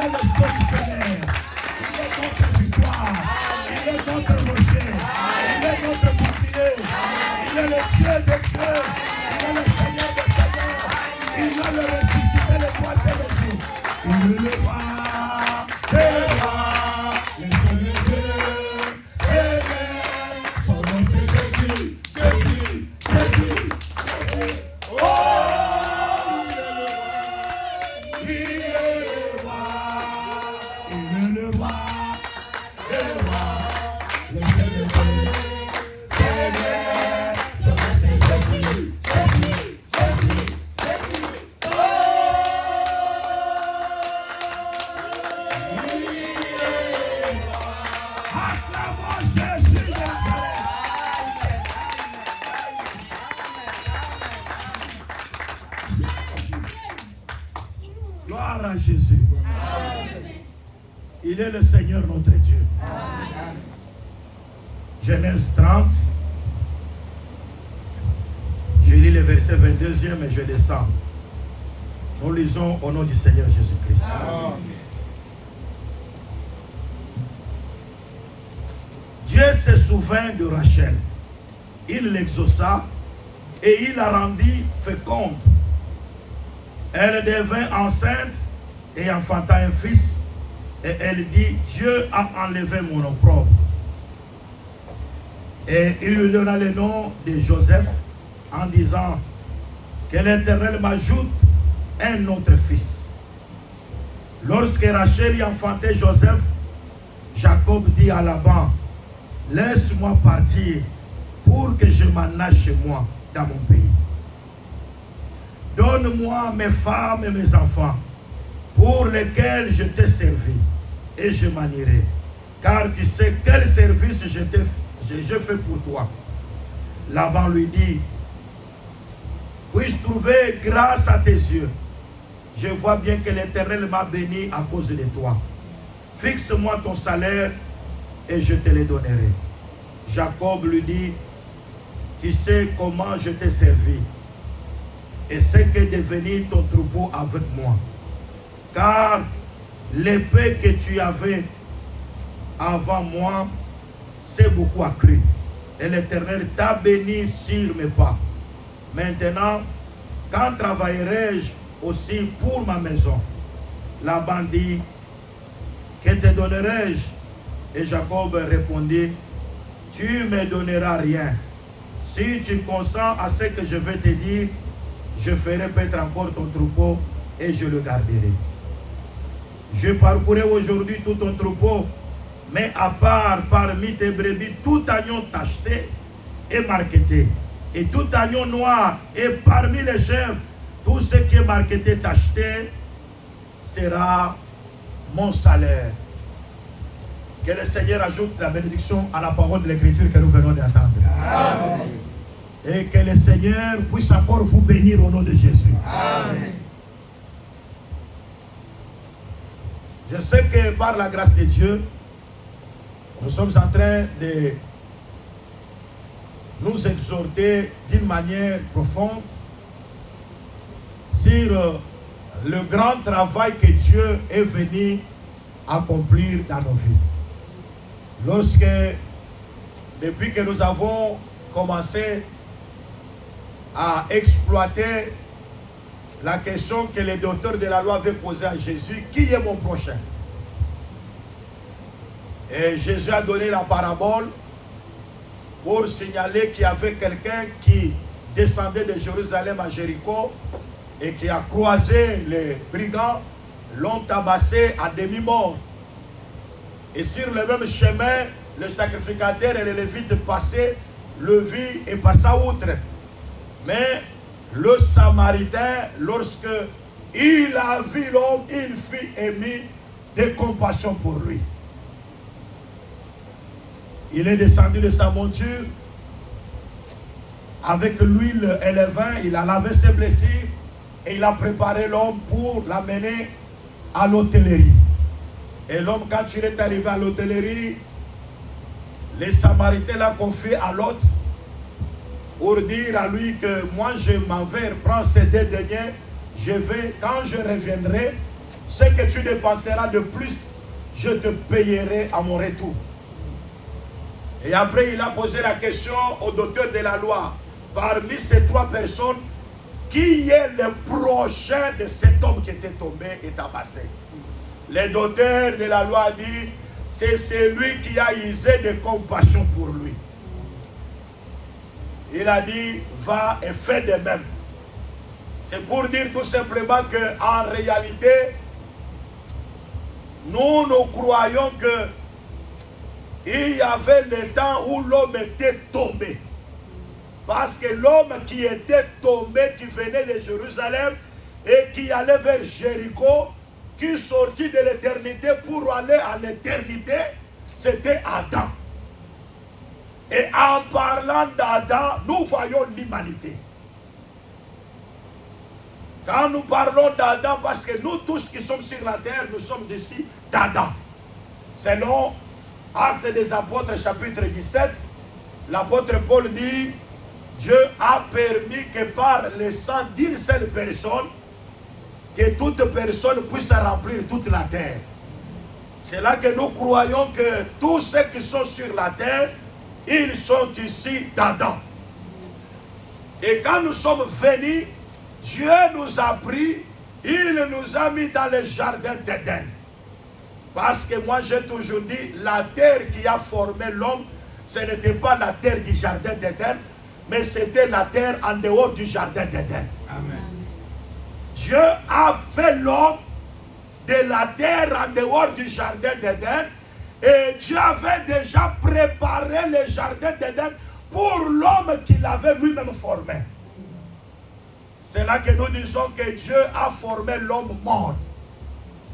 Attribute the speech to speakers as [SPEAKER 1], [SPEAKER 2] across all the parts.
[SPEAKER 1] est le solutionnaire. Il est notre victoire. Il est notre rocher. Il est notre bouclier. Il est le Dieu des cieux. Il est le Seigneur des seigneurs. Il a le ressuscité le troisième jour. Il est le roi des rois. Le Dieu des dieux. Son nom c'est Jésus. Jésus. Jésus. Oh! Gloire à Jésus. Il est le Seigneur notre Dieu. Genèse 30. Je lis le verset 22e et je descends. Nous lisons au nom du Seigneur Jésus-Christ. Dieu se souvint de Rachel. Il l'exauça et il la rendit féconde. Elle devint enceinte et enfanta un fils. Et elle dit, Dieu a enlevé mon opprobre. Et il lui donna le nom de Joseph en disant que l'Éternel m'ajoute un autre fils. Lorsque Rachel y enfantait Joseph, Jacob dit à Laban, laisse-moi partir pour que je m'en aille chez moi dans mon pays. Donne-moi mes femmes et mes enfants pour lesquels je t'ai servi et je m'en irai. Car tu sais quel service je fais pour toi. Laban lui dit, puis-je trouver grâce à tes yeux? Je vois bien que l'Éternel m'a béni à cause de toi. Fixe-moi ton salaire et je te le donnerai. Jacob lui dit, tu sais comment je t'ai servi et ce qu'est devenu ton troupeau avec moi. Car l'épée que tu avais avant moi s'est beaucoup accrue. Et l'Éternel t'a béni sur mes pas. Maintenant, quand travaillerai-je aussi pour ma maison? Laban dit, que te donnerai-je? Et Jacob répondit, tu ne me donneras rien. Si tu consens à ce que je vais te dire, je ferai peut-être encore ton troupeau et je le garderai. Je parcourais aujourd'hui tout ton troupeau, mais à part parmi tes brebis, tout agneau tacheté et marqueté, et tout agneau noir, et parmi les chèvres, tout ce qui est marqueté, tacheté, sera mon salaire. Que le Seigneur ajoute la bénédiction à la parole de l'Écriture que nous venons d'entendre. Amen. Et que le Seigneur puisse encore vous bénir au nom de Jésus. Amen. Je sais que par la grâce de Dieu, nous sommes en train de nous exhorter d'une manière profonde sur le grand travail que Dieu est venu accomplir dans nos vies. Depuis que nous avons commencé à exploiter la question que les docteurs de la loi avaient posée à Jésus, qui est mon prochain? Et Jésus a donné la parabole pour signaler qu'il y avait quelqu'un qui descendait de Jérusalem à Jéricho et qui a croisé les brigands, l'ont tabassé à demi-mort. Et sur le même chemin, le sacrificateur et les Lévites passaient, le vit et passa outre. Mais le Samaritain, lorsque il a vu l'homme, il fut ému de compassion pour lui. Il est descendu de sa monture avec l'huile et le vin, il a lavé ses blessures et il a préparé l'homme pour l'amener à l'hôtellerie. Et l'homme, quand il est arrivé à l'hôtellerie, les Samaritains l'ont confié à l'hôte pour dire à lui que moi je m'en vais prendre ces deux deniers, je vais, quand je reviendrai, ce que tu dépenseras de plus, je te payerai à mon retour. Et après, il a posé la question au docteur de la loi. Parmi ces 3 personnes, qui est le prochain de cet homme qui était tombé et tabassé? Le docteur de la loi a dit, c'est celui qui a usé de compassion pour lui. Il a dit, va et fais de même. C'est pour dire tout simplement qu'en réalité, nous croyons que il y avait le temps où l'homme était tombé. Parce que l'homme qui était tombé, qui venait de Jérusalem et qui allait vers Jéricho, qui sortit de l'éternité pour aller à l'éternité, c'était Adam. Et en parlant d'Adam, nous voyons l'humanité. Quand nous parlons d'Adam, parce que nous tous qui sommes sur la terre, nous sommes d'ici d'Adam. Selon Actes des Apôtres, chapitre 17, l'apôtre Paul dit, Dieu a permis que par le sang d'une seule personne, que toute personne puisse remplir toute la terre. C'est là que nous croyons que tous ceux qui sont sur la terre, ils sont ici d'Adam. Et quand nous sommes venus, Dieu nous a pris, il nous a mis dans le jardin d'Éden. Parce que moi j'ai toujours dit, la terre qui a formé l'homme, ce n'était pas la terre du jardin d'Éden, mais c'était la terre en dehors du jardin d'Éden. Amen. Dieu a fait l'homme de la terre en dehors du jardin d'Éden, et Dieu avait déjà préparé le jardin d'Éden pour l'homme qu'il avait lui-même formé. C'est là que nous disons que Dieu a formé l'homme mort.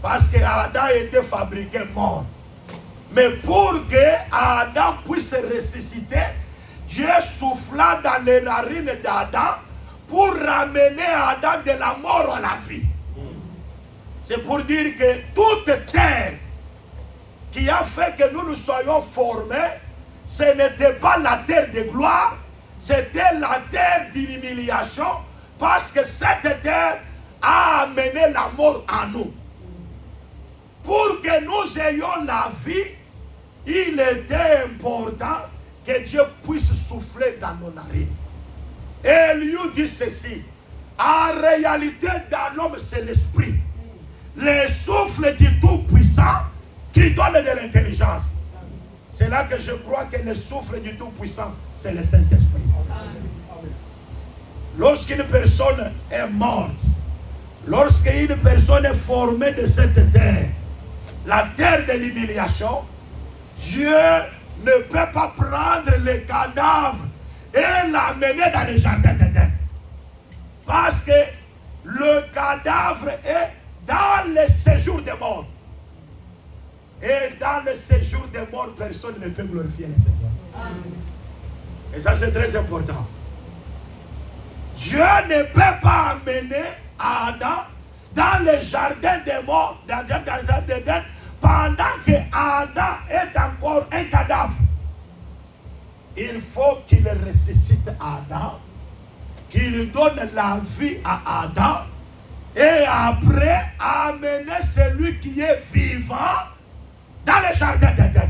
[SPEAKER 1] Parce que Adam était fabriqué mort. Mais pour que Adam puisse ressusciter, Dieu souffla dans les narines d'Adam pour ramener Adam de la mort à la vie. C'est pour dire que toute terre qui a fait que nous nous soyons formés, ce n'était pas la terre de gloire, c'était la terre d'humiliation, parce que cette terre a amené la mort en nous. Pour que nous ayons la vie, il était important que Dieu puisse souffler dans nos narines. Et lui dit ceci, en réalité dans l'homme c'est l'esprit, le souffle du Tout-Puissant qui donne de l'intelligence. C'est là que je crois que le souffle du Tout-Puissant, c'est le Saint-Esprit. Lorsqu'une personne est morte, lorsqu'une personne est formée de cette terre, la terre de l'humiliation, Dieu ne peut pas prendre le cadavre et l'amener dans le jardin d'Éden. Parce que le cadavre est dans le séjour des morts. Et dans le séjour des morts, personne ne peut glorifier le Seigneur. Amen. Et ça c'est très important. Dieu ne peut pas amener Adam dans le jardin des morts, dans le jardin d'Éden, pendant que Adam est encore un cadavre. Il faut qu'il ressuscite Adam, qu'il donne la vie à Adam, et après amener celui qui est vivant dans le jardin d'Éden.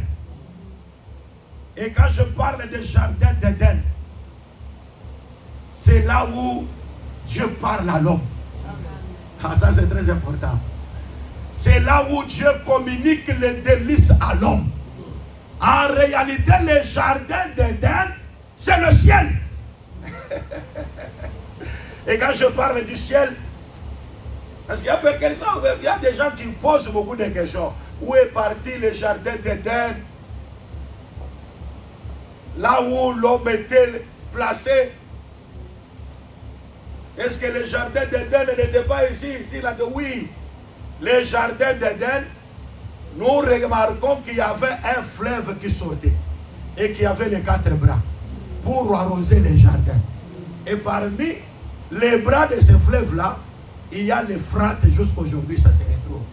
[SPEAKER 1] Et quand je parle de jardin d'Éden, c'est là où Dieu parle à l'homme. Ah, ça c'est très important. C'est là où Dieu communique les délices à l'homme. En réalité, le jardin d'Éden, c'est le ciel. Et quand je parle du ciel, parce qu'il y a des gens qui posent beaucoup de questions. Où est parti le jardin d'Éden? Là où l'homme était placé. Est-ce que le jardin d'Éden n'était pas ici? Il a dit oui. Le jardin d'Éden, nous remarquons qu'il y avait un fleuve qui sortait et qui avait les 4 bras pour arroser les jardins. Et parmi les bras de ce fleuve-là, il y a l'Euphrate, jusqu'aujourd'hui ça se retrouve.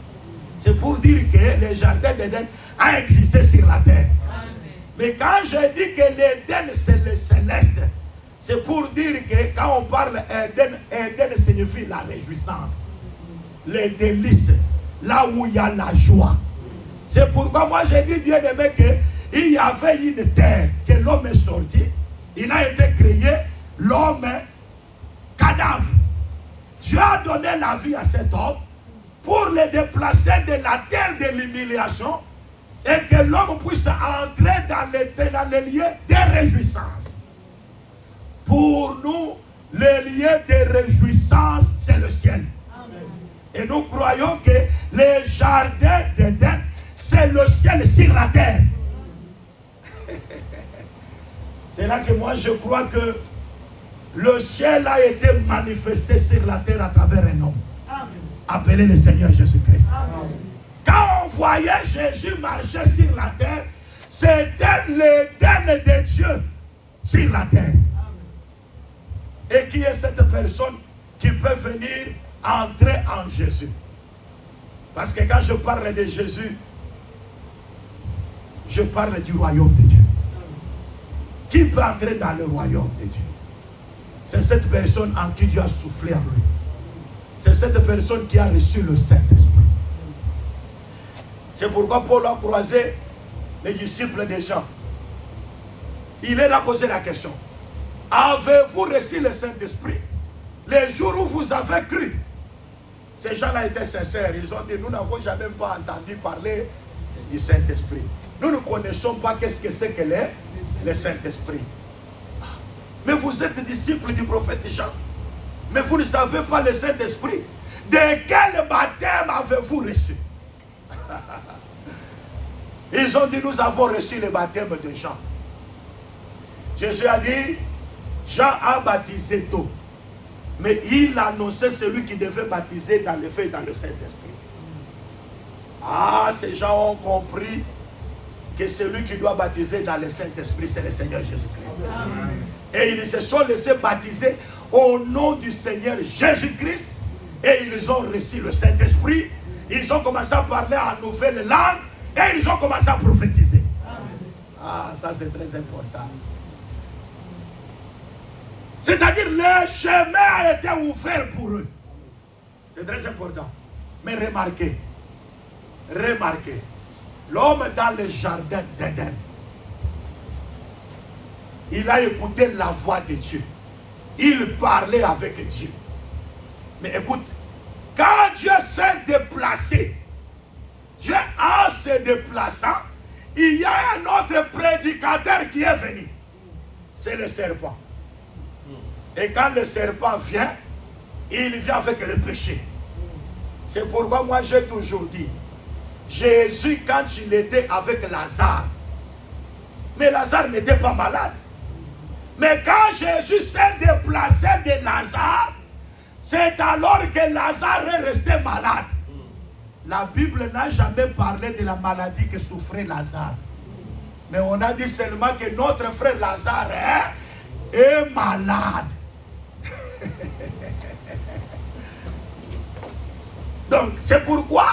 [SPEAKER 1] C'est pour dire que le jardin d'Éden a existé sur la terre. Amen. Mais quand je dis que l'Éden c'est le céleste, c'est pour dire que quand on parle Éden, Éden signifie la réjouissance, les délices. là où il y a la joie. C'est pourquoi moi j'ai dit, bien aimé, qu'il y avait une terre que l'homme est sorti. Il a été créé, l'homme cadavre. Dieu a donné la vie à cet homme pour le déplacer de la terre de l'humiliation et que l'homme puisse entrer dans les lieux de réjouissance. Pour nous, le lieu de réjouissance, c'est le ciel. Amen. Et nous croyons que le jardin d'Éden, c'est le ciel sur la terre. C'est là que moi je crois que le ciel a été manifesté sur la terre à travers un homme. Amen. Appelé le Seigneur Jésus-Christ. Quand on voyait Jésus marcher sur la terre, c'était l'Éden de Dieu sur la terre. Et qui est cette personne qui peut venir entrer en Jésus? Parce que quand je parle de Jésus, je parle du royaume de Dieu. Qui peut entrer dans le royaume de Dieu? C'est cette personne en qui Dieu a soufflé en lui. C'est cette personne qui a reçu le Saint-Esprit. C'est pourquoi Paul a croisé les disciples des gens. Il leur a posé la question. Avez-vous reçu le Saint-Esprit les jours où vous avez cru? Ces gens-là étaient sincères. Ils ont dit, nous n'avons jamais pas entendu parler du Saint-Esprit. Nous ne connaissons pas qu'est-ce que c'est que le Saint-Esprit. Mais vous êtes disciples du prophète Jean. Mais vous ne savez pas le Saint-Esprit. De quel baptême avez-vous reçu? Ils ont dit, nous avons reçu le baptême de Jean. Jésus a dit, Jean a baptisé d'eau. Mais il annonçait celui qui devait baptiser dans le feu et dans le Saint-Esprit. Ah, ces gens ont compris que celui qui doit baptiser dans le Saint-Esprit, c'est le Seigneur Jésus-Christ. Et ils se sont laissés baptiser au nom du Seigneur Jésus-Christ. Et ils ont reçu le Saint-Esprit. Ils ont commencé à parler en nouvelle langue. Et ils ont commencé à prophétiser. Ah, ça c'est très important. C'est-à-dire le chemin a été ouvert pour eux. C'est très important. Mais remarquez, l'homme dans le jardin d'Éden, il a écouté la voix de Dieu. Il parlait avec Dieu. Mais écoute, quand Dieu s'est déplacé, Dieu en se déplaçant, il y a un autre prédicateur qui est venu. C'est le serpent. Et quand le serpent vient, il vient avec le péché. C'est pourquoi moi j'ai toujours dit, Jésus quand il était avec Lazare, mais Lazare n'était pas malade. Mais quand Jésus s'est déplacé de Lazare, c'est alors que Lazare est resté malade. La Bible n'a jamais parlé de la maladie que souffrait Lazare. Mais on a dit seulement que notre frère Lazare est malade. Donc, c'est pourquoi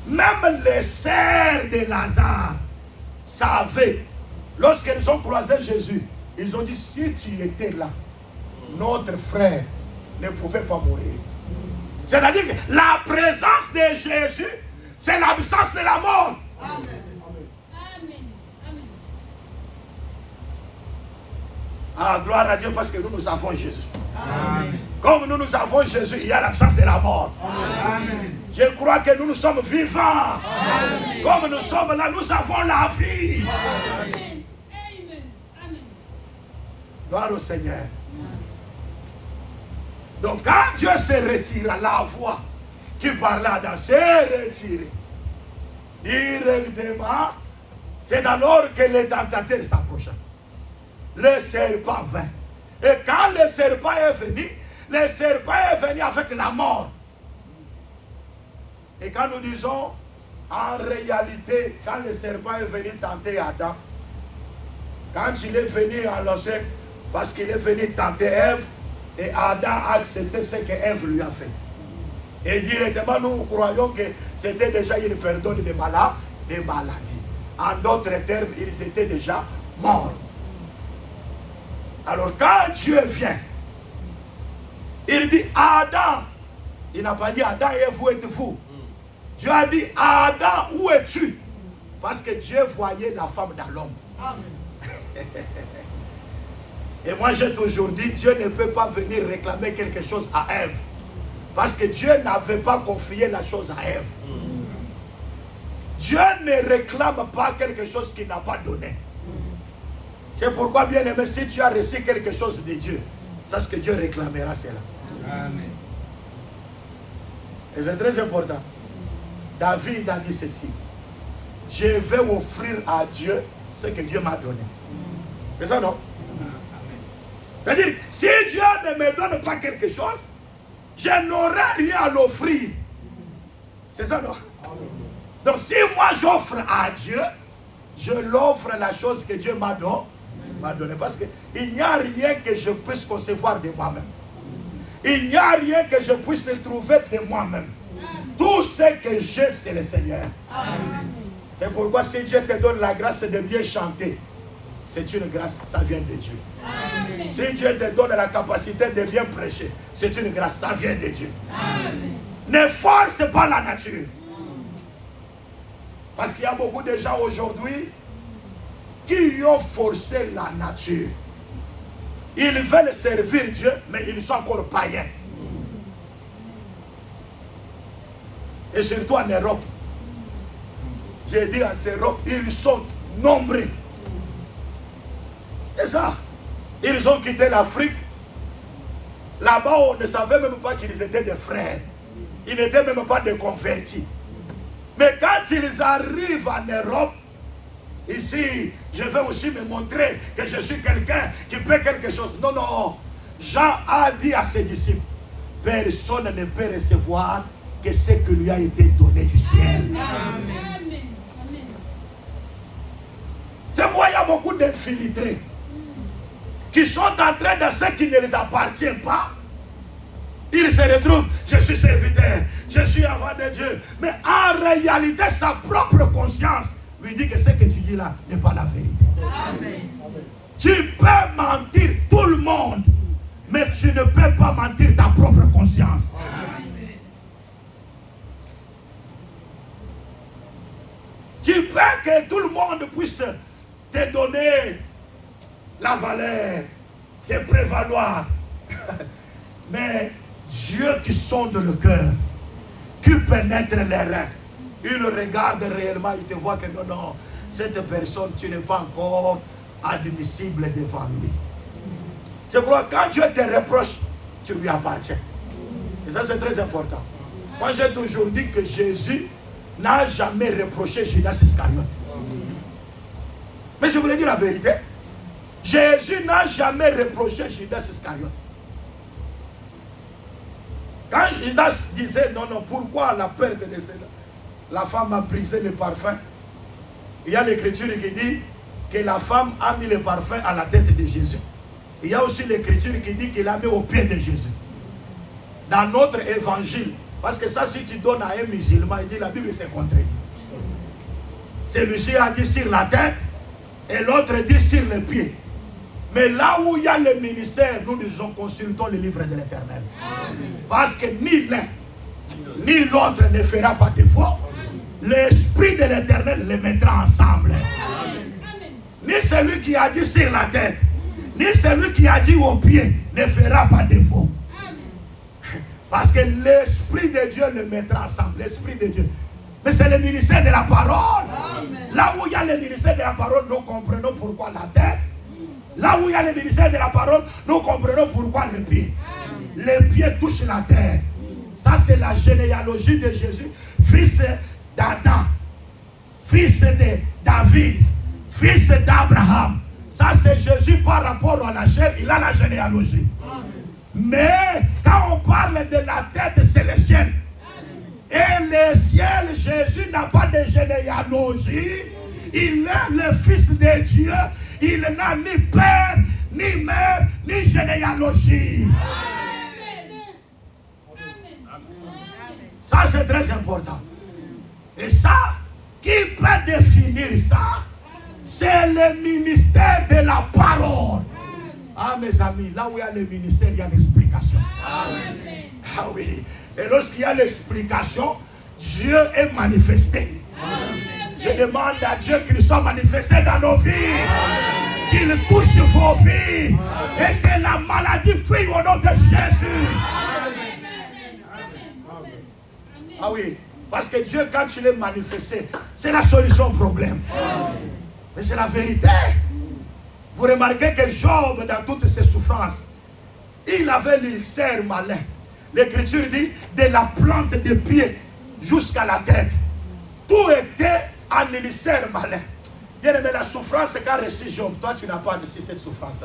[SPEAKER 1] même les sœurs de Lazare savaient, lorsqu'elles ont croisé Jésus, ils ont dit, si tu étais là, notre frère ne pouvait pas mourir. C'est-à-dire que la présence de Jésus, c'est l'absence de la mort. Amen. Amen. Ah, gloire à Dieu parce que nous avons Jésus. Amen. Comme nous avons Jésus, il y a l'absence de la mort. Amen. Je crois que nous sommes vivants. Amen. Comme nous sommes là, nous avons la vie. Amen. Amen. Gloire au Seigneur. Donc quand Dieu se retira, la voix qui parlait à Adam s'est retirée. Directement, c'est alors que le tentateur s'approcha. Le serpent vint. Et quand le serpent est venu avec la mort. Et quand nous disons, en réalité, quand le serpent est venu tenter Adam, quand il est venu à l'océan, parce qu'il est venu tenter Ève, et Adam a accepté ce que Ève lui a fait. Et directement, nous croyons que c'était déjà une période de maladie. En d'autres termes, ils étaient déjà morts. Alors quand Dieu vient, il dit Adam, il n'a pas dit Adam et vous êtes-vous. Dieu a dit, Adam, où es-tu? Parce que Dieu voyait la femme dans l'homme. Et moi j'ai toujours dit, Dieu ne peut pas venir réclamer quelque chose à Ève. Parce que Dieu n'avait pas confié la chose à Ève. Dieu ne réclame pas quelque chose qu'il n'a pas donné. C'est pourquoi, bien aimé, si tu as reçu quelque chose de Dieu, sache que Dieu réclamera cela. Amen. Et c'est très important. David a dit ceci. Je vais offrir à Dieu ce que Dieu m'a donné. C'est ça, non? C'est-à-dire, si Dieu ne me donne pas quelque chose, je n'aurai rien à l'offrir. C'est ça, non? Donc, si moi j'offre à Dieu, je l'offre la chose que Dieu m'a donné. Parce qu'il n'y a rien que je puisse concevoir de moi-même. Il n'y a rien que je puisse trouver de moi-même. Tout ce que j'ai, c'est le Seigneur. C'est pourquoi si Dieu te donne la grâce de bien chanter, c'est une grâce, ça vient de Dieu. Amen. Si Dieu te donne la capacité de bien prêcher, c'est une grâce, ça vient de Dieu. Amen. Ne force pas la nature. Parce qu'il y a beaucoup de gens aujourd'hui qui ont forcé la nature. Ils veulent servir Dieu, mais ils sont encore païens. Et surtout en Europe. J'ai dit en Europe, ils sont nombreux. C'est ça. Ils ont quitté l'Afrique. Là-bas, on ne savait même pas qu'ils étaient des frères. Ils n'étaient même pas des convertis. Mais quand ils arrivent en Europe, ici, je vais aussi me montrer que je suis quelqu'un qui peut quelque chose. Non, non. Jean a dit à ses disciples, personne ne peut recevoir que ce qui lui a été donné du ciel. Amen. C'est pourquoi il y a beaucoup d'infiltrés qui sont entrés dans ce qui ne les appartient pas. Ils se retrouvent, je suis serviteur, je suis avant de Dieu. Mais en réalité, sa propre conscience lui dit que ce que tu dis là n'est pas la vérité. Amen. Tu peux mentir tout le monde, mais tu ne peux pas mentir ta propre conscience. Amen. Tu peux que tout le monde puisse te donner la valeur, te prévaloir. Mais Dieu qui sonde le cœur, qui pénètre les reins, il regarde réellement, il te voit que non, non, cette personne, tu n'es pas encore admissible devant lui. C'est pourquoi quand Dieu te reproche, tu lui appartiens. Et ça, c'est très important. Moi, j'ai toujours dit que Jésus n'a jamais reproché Judas Iscariote. Mais je voulais dire la vérité. Jésus n'a jamais reproché Judas Iscariote. Quand Judas disait non, non, pourquoi la perte de la femme a brisé le parfum, il y a l'écriture qui dit que la femme a mis le parfum à la tête de Jésus. Il y a aussi l'écriture qui dit qu'il a mis au pied de Jésus. Dans notre évangile, parce que ça, si tu donnes à un musulman, il dit la Bible s'est contredit. Celui-ci a dit sur la tête et l'autre dit sur les pieds. Mais là où il y a le ministère, nous disons consultons le livre de l'Éternel. Parce que ni l'un ni l'autre ne fera pas défaut. L'Esprit de l'Éternel les mettra ensemble. Amen. Ni celui qui a dit sur la tête, ni celui qui a dit au pied ne fera pas défaut. Amen. Parce que l'Esprit de Dieu les mettra ensemble. L'Esprit de Dieu. Mais c'est le ministère de la parole. Amen. Là où il y a le ministère de la parole, nous comprenons pourquoi la tête. Là où il y a le ministère de la parole, nous comprenons pourquoi le pied. Amen. Les pieds touchent la terre. Ça, c'est la généalogie de Jésus, fils d'Adam, fils de David, fils d'Abraham. Ça, c'est Jésus par rapport à la chair, il a la généalogie. Amen. Mais quand on parle de la tête, c'est le ciel. Et le ciel, Jésus n'a pas de généalogie. Il est le Fils de Dieu. Il n'a ni père, ni mère, ni généalogie. Ça, c'est très important. Et ça, qui peut définir ça? C'est le ministère de la parole. Ah, mes amis, là où il y a le ministère, il y a l'explication. Ah oui. Et lorsqu'il y a l'explication, Dieu est manifesté. Je demande à Dieu qu'il soit manifesté dans nos vies. Qu'il touche vos vies. Et que la maladie fuit au nom de Jésus. Ah oui, parce que Dieu, quand il est manifesté, c'est la solution au problème. Mais c'est la vérité. Vous remarquez que Job, dans toutes ses souffrances, il avait l'ulcère malin. L'Écriture dit, de la plante des pieds jusqu'à la tête. Tout était en ulcère malin. Bien aimé, la souffrance qu'a reçu Job, toi tu n'as pas reçu cette souffrance.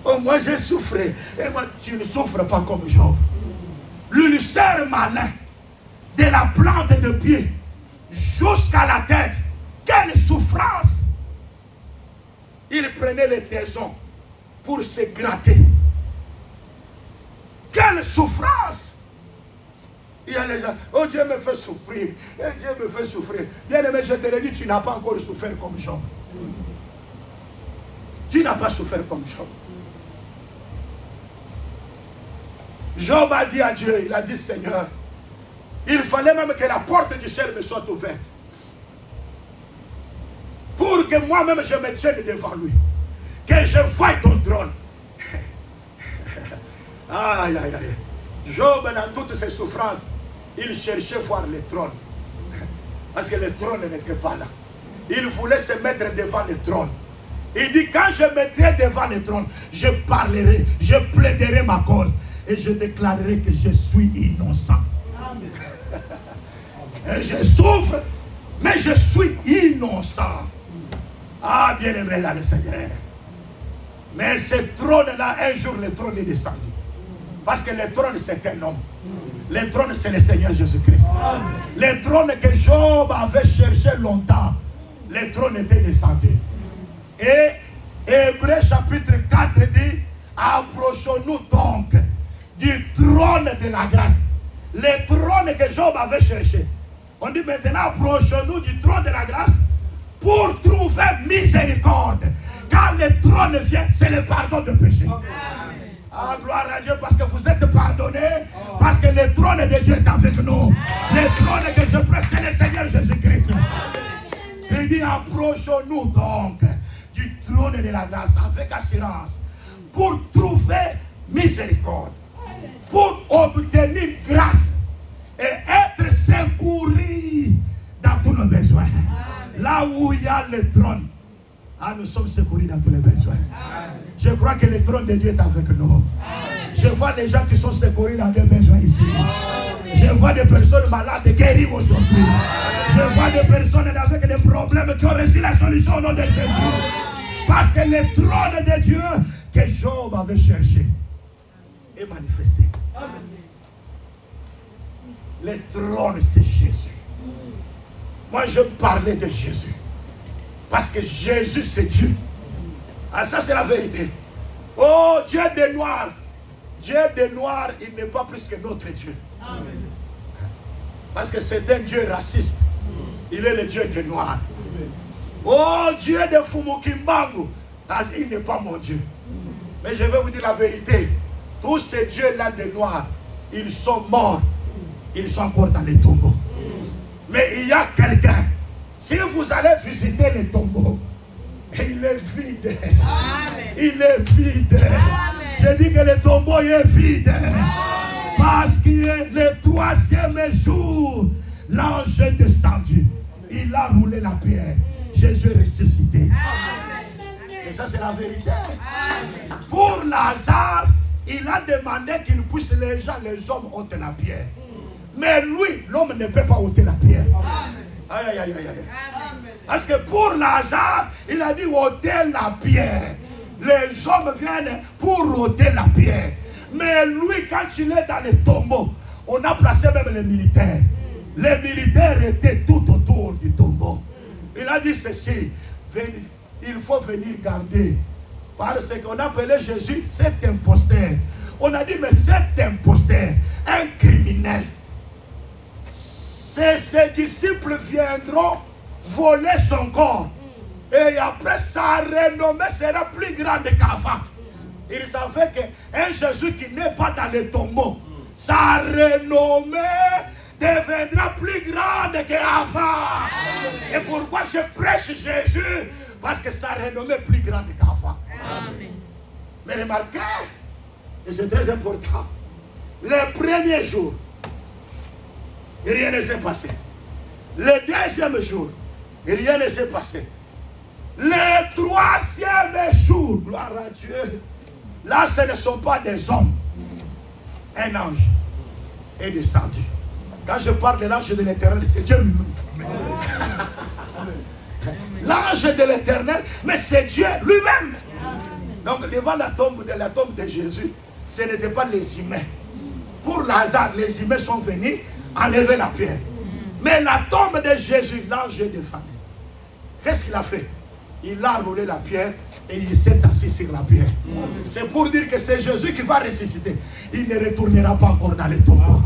[SPEAKER 1] Oh, moi j'ai souffert. Et moi tu ne souffres pas comme Job. L'ulcère malin, de la plante de pied jusqu'à la tête. Quelle souffrance! Il prenait les taisons pour se gratter. Quelle souffrance! Il y a les gens, oh Dieu me fait souffrir, et Dieu me fait souffrir. Bien aimé, je te l'ai dit, tu n'as pas encore souffert comme Job. Tu n'as pas souffert comme Job. Job a dit à Dieu, il a dit Seigneur, il fallait même que la porte du ciel me soit ouverte. Pour que moi-même je me tienne devant lui. Que je voie ton trône. Aïe, aïe, aïe. Job, dans toutes ses souffrances, il cherchait voir le trône. Parce que le trône n'était pas là. Il voulait se mettre devant le trône. Il dit, quand je mettrai devant le trône, je parlerai, je plaiderai ma cause. Et je déclarerai que je suis innocent. Et je souffre, mais je suis innocent. Ah, bien aimé là le Seigneur. Mais ce trône-là, un jour le trône est descendu. Parce que le trône c'est un homme. Le trône c'est le Seigneur Jésus-Christ. Le trône que Job avait cherché longtemps, le trône était descendu. Et Hébreux chapitre 4 dit, approchons-nous donc du trône de la grâce. Le trône que Job avait cherché. On dit maintenant, approchons-nous du trône de la grâce pour trouver miséricorde. Quand le trône vient, c'est le pardon de péché. Ah, gloire à Dieu, parce que vous êtes pardonnés, parce que le trône de Dieu est avec nous. Le trône que je prends, c'est le Seigneur Jésus-Christ. Il dit, approchons-nous donc du trône de la grâce avec assurance pour trouver miséricorde, pour obtenir grâce et être secouru dans tous nos besoins. Là où il y a le trône, nous sommes secourus dans tous les besoins. Je crois que le trône de Dieu est avec nous. Je vois les gens qui sont secourus dans leurs besoins ici. Je vois des personnes malades guéries aujourd'hui. Je vois des personnes avec des problèmes qui ont reçu la solution au nom de Jésus. Parce que le trône de Dieu que Job avait cherché est manifesté. Le trône, c'est Jésus. Moi, je parlais de Jésus. Parce que Jésus, c'est Dieu. Ah, ça, c'est la vérité. Oh, Dieu des Noirs. Dieu des Noirs, il n'est pas plus que notre Dieu. Amen. Parce que c'est un Dieu raciste. Il est le Dieu des Noirs. Oh, Dieu de Fumukimbangu. Il n'est pas mon Dieu. Mais je vais vous dire la vérité. Tous ces dieux-là des Noirs, ils sont morts. Ils sont encore dans les tombeaux. Mais il y a quelqu'un. Si vous allez visiter les tombeaux, il est vide. Amen. Il est vide. Amen. Je dis que le tombeau est vide. Amen. Parce que le troisième jour, l'ange est descendu. Il a roulé la pierre. Jésus est ressuscité. Amen. Et ça, c'est la vérité. Amen. Pour Lazare, il a demandé qu'il puisse les gens, les hommes, ôter la pierre. Mais lui, l'homme ne peut pas ôter la pierre. Amen. Aïe, aïe, aïe, aïe. Amen. Parce que pour Lazare, il a dit ôter la pierre. Les hommes viennent pour ôter la pierre. Mais lui, quand il est dans le tombeau, on a placé même les militaires. Les militaires étaient tout autour du tombeau. Il a dit ceci, il faut venir garder. Parce qu'on appelait Jésus cet imposteur. On a dit, mais cet imposteur, un criminel. Ses disciples viendront voler son corps. Et après, sa renommée sera plus grande qu'avant. Il savait qu'un Jésus qui n'est pas dans le tombeau, sa renommée deviendra plus grande qu'avant. Et pourquoi je prêche Jésus? Parce que sa renommée est plus grande qu'avant. Mais remarquez, et c'est très important, les premiers jours, rien ne s'est passé. Le deuxième jour, rien ne s'est passé. Le troisième jour, gloire à Dieu, là ce ne sont pas des hommes. Un ange est descendu. Quand je parle de l'ange de l'Éternel, c'est Dieu lui-même. L'ange de l'Éternel, mais c'est Dieu lui-même. Donc devant la tombe de Jésus, ce n'était pas les humains. Pour Lazare, les humains sont venus enlever la pierre. Mais la tombe de Jésus, l'ange est descendu. Qu'est-ce qu'il a fait? Il a roulé la pierre et il s'est assis sur la pierre. C'est pour dire que c'est Jésus qui va ressusciter. Il ne retournera pas encore dans les tombeaux.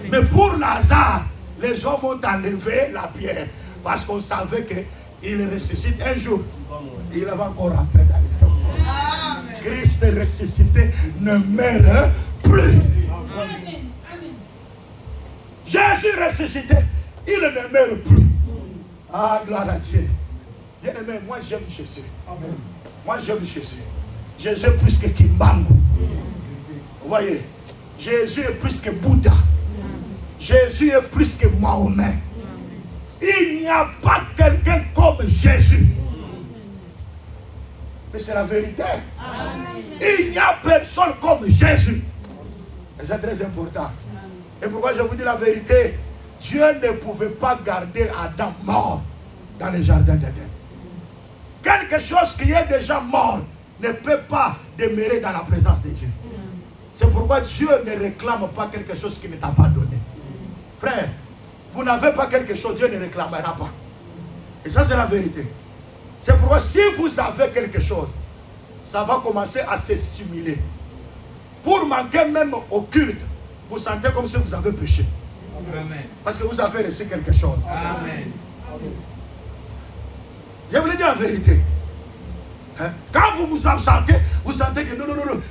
[SPEAKER 1] Mais pour Lazare, les hommes ont enlevé la pierre parce qu'on savait qu'il ressuscite un jour. Il va encore rentrer dans les tombeaux. Christ ressuscité ne meurt plus. Jésus ressuscité, il ne meurt plus. Ah, gloire à Dieu. Bien aimé, moi j'aime Jésus. Moi j'aime Jésus. Jésus est plus que Kimbangu. Vous voyez, Jésus est plus que Bouddha. Jésus est plus que Mahomet. Il n'y a pas quelqu'un comme Jésus. Mais c'est la vérité. Il n'y a personne comme Jésus. Et c'est très important. Et pourquoi je vous dis la vérité? Dieu ne pouvait pas garder Adam mort dans le jardin d'Éden. Quelque chose qui est déjà mort ne peut pas demeurer dans la présence de Dieu. C'est pourquoi Dieu ne réclame pas quelque chose qu'il ne t'a pas donné. Frère, vous n'avez pas quelque chose, Dieu ne réclamera pas. Et ça c'est la vérité. C'est pourquoi si vous avez quelque chose, ça va commencer à se stimuler. Pour manquer même au culte, vous sentez comme si vous avez péché. Amen. Parce que vous avez reçu quelque chose. Amen. Je vous le dis la vérité. Hein? Quand vous vous absentez, vous sentez que non,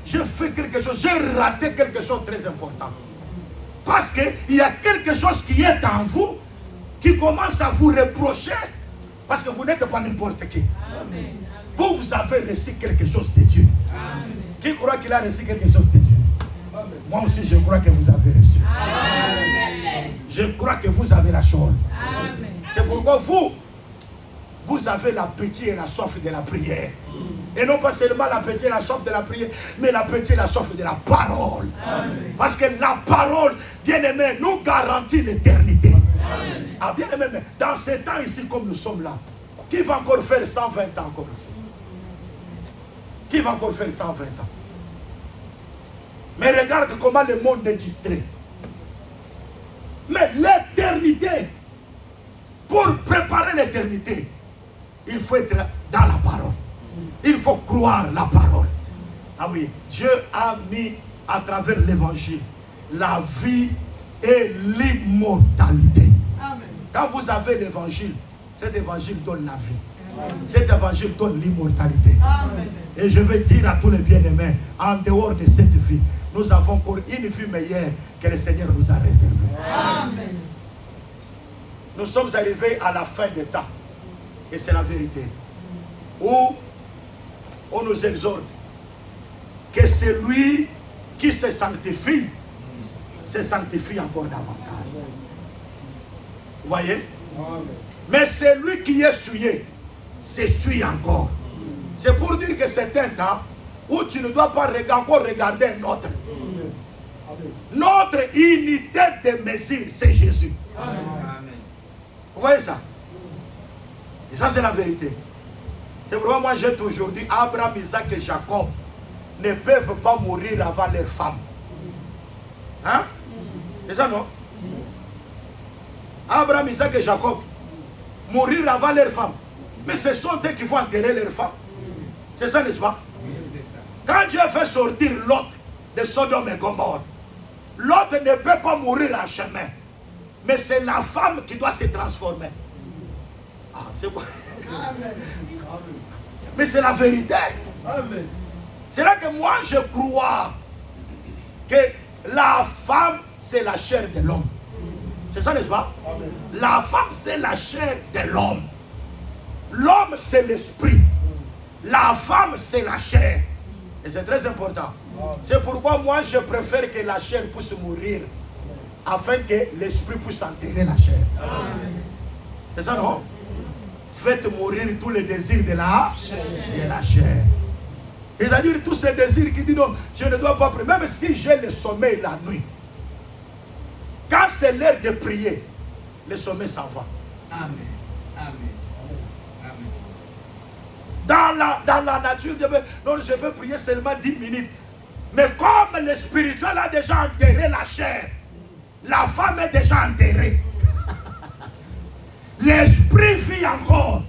[SPEAKER 1] j'ai fait quelque chose, j'ai raté quelque chose de très important. Parce qu'il y a quelque chose qui est en vous qui commence à vous reprocher parce que vous n'êtes pas n'importe qui. Amen. Vous avez reçu quelque chose de Dieu. Amen. Qui croit qu'il a reçu quelque chose de Dieu? Amen. Moi aussi, je crois que vous avez reçu. Amen. Je crois que vous avez la chose. C'est pourquoi vous avez l'appétit et la soif de la prière. Et non pas seulement l'appétit et la soif de la prière, mais l'appétit et la soif de la parole. Amen. Parce que la parole, bien aimé, nous garantit l'éternité. Ah, bien aimé, dans ces temps ici, comme nous sommes là, qui va encore faire 120 ans encore ici? Qui va encore faire 120 ans? Mais regarde comment le monde est distrait. Mais l'éternité, pour préparer l'éternité, il faut être dans la parole. Il faut croire la parole. Ah oui, Dieu a mis à travers l'évangile la vie et l'immortalité. Quand vous avez l'évangile, cet évangile donne la vie. Amen. Cet évangile donne l'immortalité. Et je veux dire à tous les bien-aimés, en dehors de cette vie, nous avons encore une vie meilleure que le Seigneur nous a réservée. Amen. Nous sommes arrivés à la fin des temps. Et c'est la vérité. Où on nous exhorte que celui qui se sanctifie encore davantage. Vous voyez? Mais celui qui est souillé s'essuie encore. C'est pour dire que c'est un temps où tu ne dois pas encore regarder un autre. Notre unité de mesure, c'est Jésus. Amen. Vous voyez ça? Et ça, c'est la vérité. C'est pourquoi moi, j'ai toujours dit, Abraham, Isaac et Jacob ne peuvent pas mourir avant leur femme. Hein? C'est ça, non? Abraham, Isaac et Jacob mourir avant leur femme. Mais ce sont eux qui vont enterrer leur femme. C'est ça, n'est-ce pas? Quand Dieu fait sortir Lot de Sodome et Gomorrhe, Lot ne peut pas mourir en chemin. Mais c'est la femme qui doit se transformer. Ah, c'est quoi? Mais c'est la vérité. C'est là que moi je crois que La femme, c'est la chair de l'homme. C'est ça, n'est-ce pas? Amen. La femme, c'est la chair de l'homme. L'homme, c'est l'esprit. La femme, c'est la chair. Et c'est très important. C'est pourquoi moi, je préfère que la chair puisse mourir, afin que l'esprit puisse enterrer la chair. C'est ça, non? Faites mourir tous les désirs de la chair. C'est-à-dire tous ces désirs qui disent non, je ne dois pas prier. Même si j'ai le sommeil la nuit, quand c'est l'heure de prier, le sommeil s'en va.
[SPEAKER 2] Amen. Amen.
[SPEAKER 1] Dans la nature, non, je veux prier seulement 10 minutes. Mais comme le spirituel a déjà enterré la chair, la femme est déjà enterrée. L'esprit vit encore.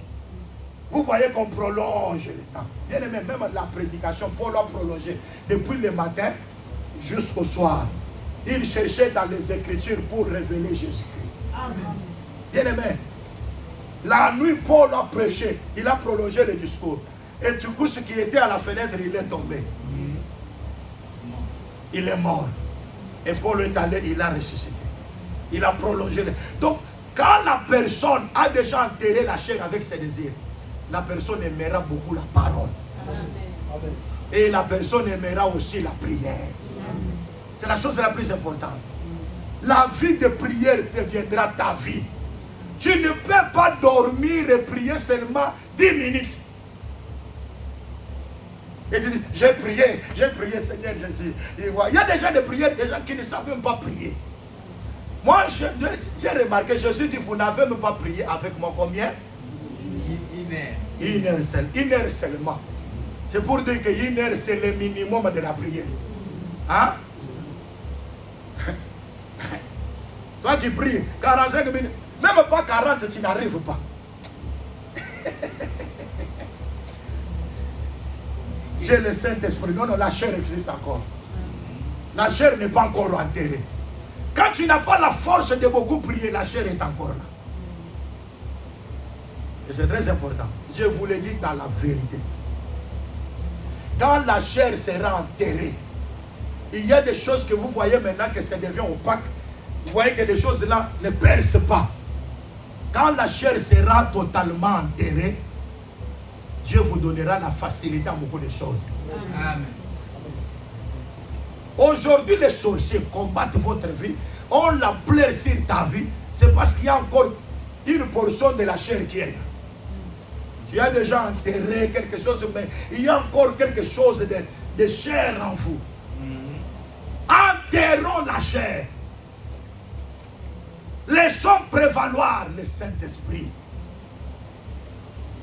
[SPEAKER 1] Vous voyez qu'on prolonge le temps. Bien aimé, même la prédication, Paul a prolongé depuis le matin jusqu'au soir. Il cherchait dans les Écritures pour révéler Jésus-Christ. Amen. Bien aimé, la nuit, Paul a prêché. Il a prolongé le discours. Et du coup, ce qui était à la fenêtre, il est tombé. Il est mort. Et Paul est allé, il a ressuscité. Il a prolongé. Donc, quand la personne a déjà enterré la chair avec ses désirs, la personne aimera beaucoup la parole. Amen. Et la personne aimera aussi la prière. C'est la chose la plus importante. La vie de prière deviendra ta vie. Tu ne peux pas dormir et prier seulement 10 minutes. Et tu dis, j'ai prié Seigneur Jésus. Il y a déjà des prières, des gens qui ne savent même pas prier. Moi, j'ai remarqué, Jésus dit, vous n'avez même pas prié avec moi combien? Une heure seulement. C'est pour dire que une heure, c'est le minimum de la prière. Hein? Toi qui pries 45 minutes, même pas 40, tu n'arrives pas. J'ai le Saint-Esprit. Non, la chair existe encore. La chair n'est pas encore enterrée. Quand tu n'as pas la force de beaucoup prier, la chair est encore là. Et c'est très important. Je vous le dis dans la vérité. Quand la chair sera enterrée, il y a des choses que vous voyez maintenant que ça devient opaque. Vous voyez que les choses là ne percent pas. Quand la chair sera totalement enterrée, Dieu vous donnera la facilité à beaucoup de choses. Amen. Aujourd'hui, les sorciers combattent votre vie. On la plaît sur ta vie. C'est parce qu'il y a encore une portion de la chair qui est là. Tu as déjà enterré quelque chose, mais il y a encore quelque chose de chair en vous. Enterrons la chair. Laissons prévaloir le Saint-Esprit.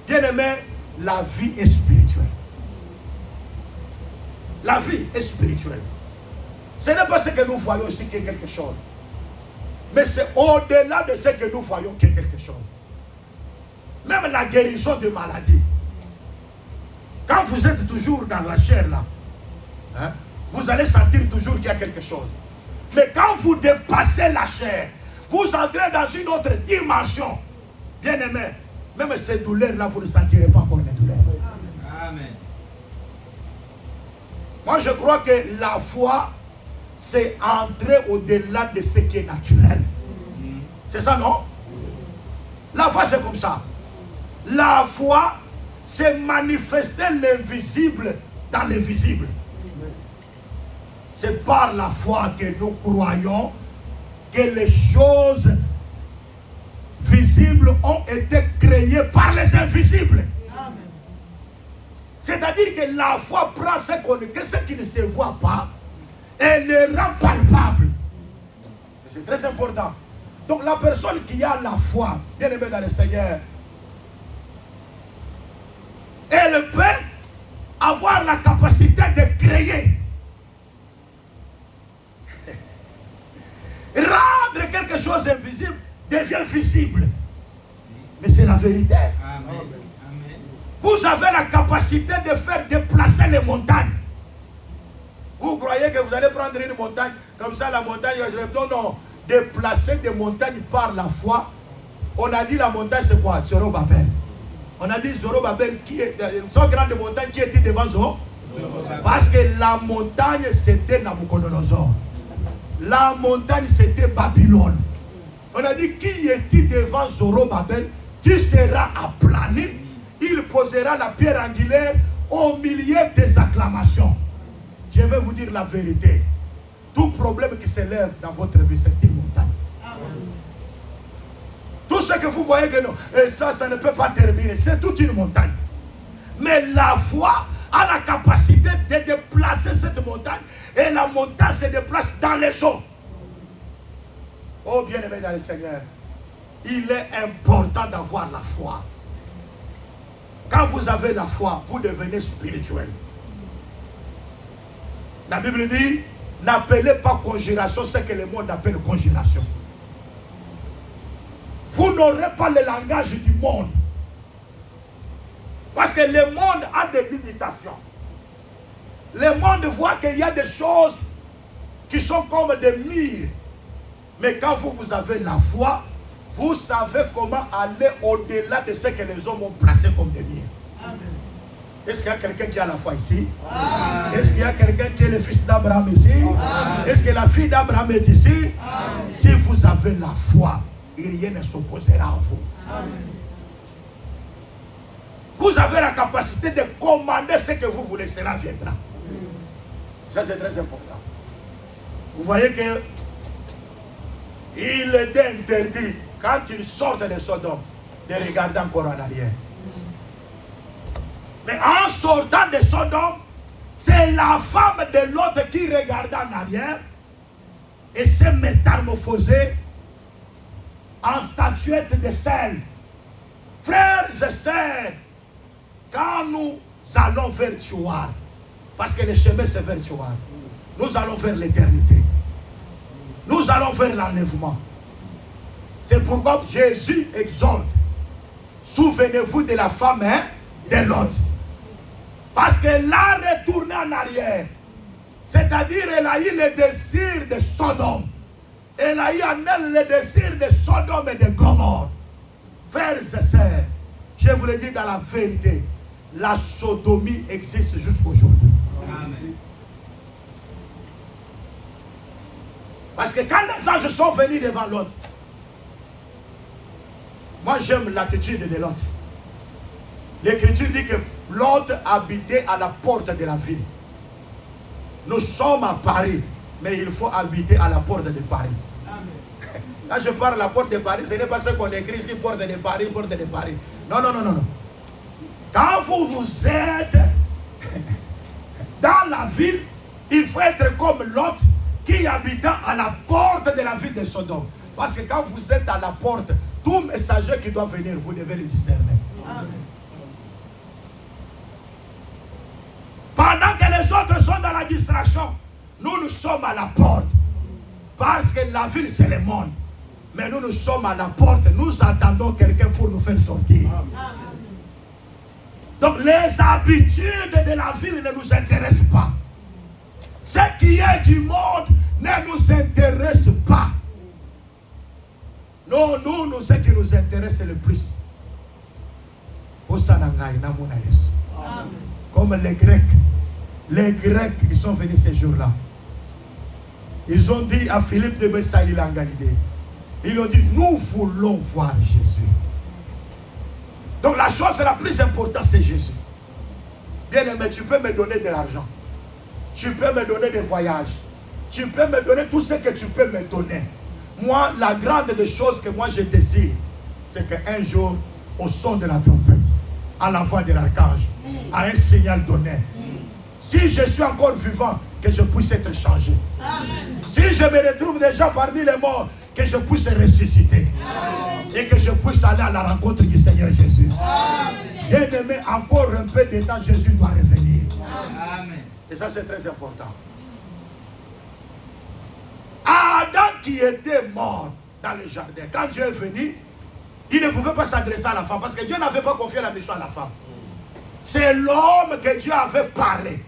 [SPEAKER 1] Bien-aimé, la vie est spirituelle. La vie est spirituelle. Ce n'est pas ce que nous voyons ici qui est quelque chose. Mais c'est au-delà de ce que nous voyons qui est quelque chose. Même la guérison de maladies. Quand vous êtes toujours dans la chair là, hein, vous allez sentir toujours qu'il y a quelque chose. Mais quand vous dépassez la chair, vous entrez dans une autre dimension. Bien aimé, même ces douleurs-là, vous ne sentirez pas encore les douleurs. Amen. Moi, je crois que la foi, c'est entrer au-delà de ce qui est naturel. C'est ça, non? La foi, c'est comme ça. La foi, c'est manifester l'invisible dans le visible. C'est par la foi que nous croyons que les choses visibles ont été créées par les invisibles. C'est-à-dire que la foi prend ce qui ne se voit pas et le rend palpable. C'est très important. Donc la personne qui a la foi, bien aimée dans le Seigneur, elle peut avoir la capacité de créer. Rendre quelque chose invisible devient visible. Mais c'est la vérité. Amen. Vous avez la capacité de faire déplacer les montagnes. Vous croyez que vous allez prendre une montagne, comme ça la montagne, non, non, déplacer des montagnes par la foi. On a dit la montagne c'est quoi? Zorobabel. On a dit Zorobabel, qui est son grande montagne qui était devant Zorobabel. Parce que la montagne c'était Nabucodonosor. La montagne, c'était Babylone. On a dit, qui est-il devant Zorobabel, qui sera aplani? Il posera la pierre angulaire au milieu des acclamations. Je vais vous dire la vérité. Tout problème qui s'élève dans votre vie, c'est une montagne. Tout ce que vous voyez que non, et ça ne peut pas terminer. C'est toute une montagne. Mais la foi a la capacité de déplacer cette montagne. Et la montagne se déplace dans les eaux. Oh bien-aimé dans le Seigneur, il est important d'avoir la foi. Quand vous avez la foi, vous devenez spirituel. La Bible dit, n'appelez pas conjuration ce que le monde appelle conjuration. Vous n'aurez pas le langage du monde. Parce que le monde a des limitations. Le monde voit qu'il y a des choses qui sont comme des murs. Mais quand vous avez la foi, vous savez comment aller au-delà de ce que les hommes ont placé comme des murs. Est-ce qu'il y a quelqu'un qui a la foi ici? Est-ce qu'il y a quelqu'un qui est le fils d'Abraham ici? Est-ce que la fille d'Abraham est ici? Amen. Si vous avez la foi, rien ne s'opposera à vous. Amen. Vous avez la capacité de commander ce que vous voulez, cela viendra. Ça c'est très important. Vous voyez que il était interdit, quand ils sortent de Sodome, de regarder encore en arrière. Mais en sortant de Sodome, c'est la femme de l'autre qui regardait en arrière et s'est métamorphosée en statuette de sel. Frères et sœurs, quand nous allons vers Tchouar, parce que le chemin c'est vers Tchouar, nous allons vers l'éternité. Nous allons vers l'enlèvement. C'est pourquoi Jésus exhorte. Souvenez-vous de la femme de l'autre. Parce qu'elle a retourné en arrière. C'est-à-dire elle a eu le désir de Sodome. Elle a eu en elle le désir de Sodome et de Gomorrhe. Frères et sœurs, je vous le dis dans la vérité, la sodomie existe jusqu'à aujourd'hui. Amen. Parce que quand les anges sont venus devant l'autre, moi j'aime l'attitude de l'autre. L'Écriture dit que l'autre habitait à la porte de la ville. Nous sommes à Paris, mais il faut habiter à la porte de Paris. Amen. Quand je parle de la porte de Paris, ce n'est pas ce qu'on écrit ici, porte de Paris, porte de Paris. Non, non, non, non, non. Quand vous êtes dans la ville, il faut être comme l'autre qui habitait à la porte de la ville de Sodome. Parce que quand vous êtes à la porte, tout messager qui doit venir, vous devez le discerner. Amen. Pendant que les autres sont dans la distraction, nous sommes à la porte. Parce que la ville, c'est le monde. Mais nous sommes à la porte. Nous attendons quelqu'un pour nous faire sortir. Amen. Donc les habitudes de la ville ne nous intéressent pas. Ce qui est du monde ne nous intéresse pas. Non, nous, ce qui nous intéresse le plus. Comme les Grecs. Les Grecs, ils sont venus ces jours-là. Ils ont dit à Philippe de Bethsaïda en Galilée. Ils ont dit, nous voulons voir Jésus. Donc la chose la plus importante, c'est Jésus. Bien aimé, tu peux me donner de l'argent. Tu peux me donner des voyages. Tu peux me donner tout ce que tu peux me donner. Moi, la grande des choses que moi je désire, c'est qu'un jour, au son de la trompette, à la voix de l'archange, à un signal donné, si je suis encore vivant, que je puisse être changé. Amen. Si je me retrouve déjà parmi les morts, que je puisse ressusciter. Amen. Et que je puisse aller à la rencontre du Seigneur Jésus. Bien aimé, encore un peu de temps, Jésus doit revenir. Amen. Et ça, c'est très important. Adam qui était mort dans le jardin, quand Dieu est venu, il ne pouvait pas s'adresser à la femme parce que Dieu n'avait pas confié la mission à la femme. C'est l'homme que Dieu avait parlé.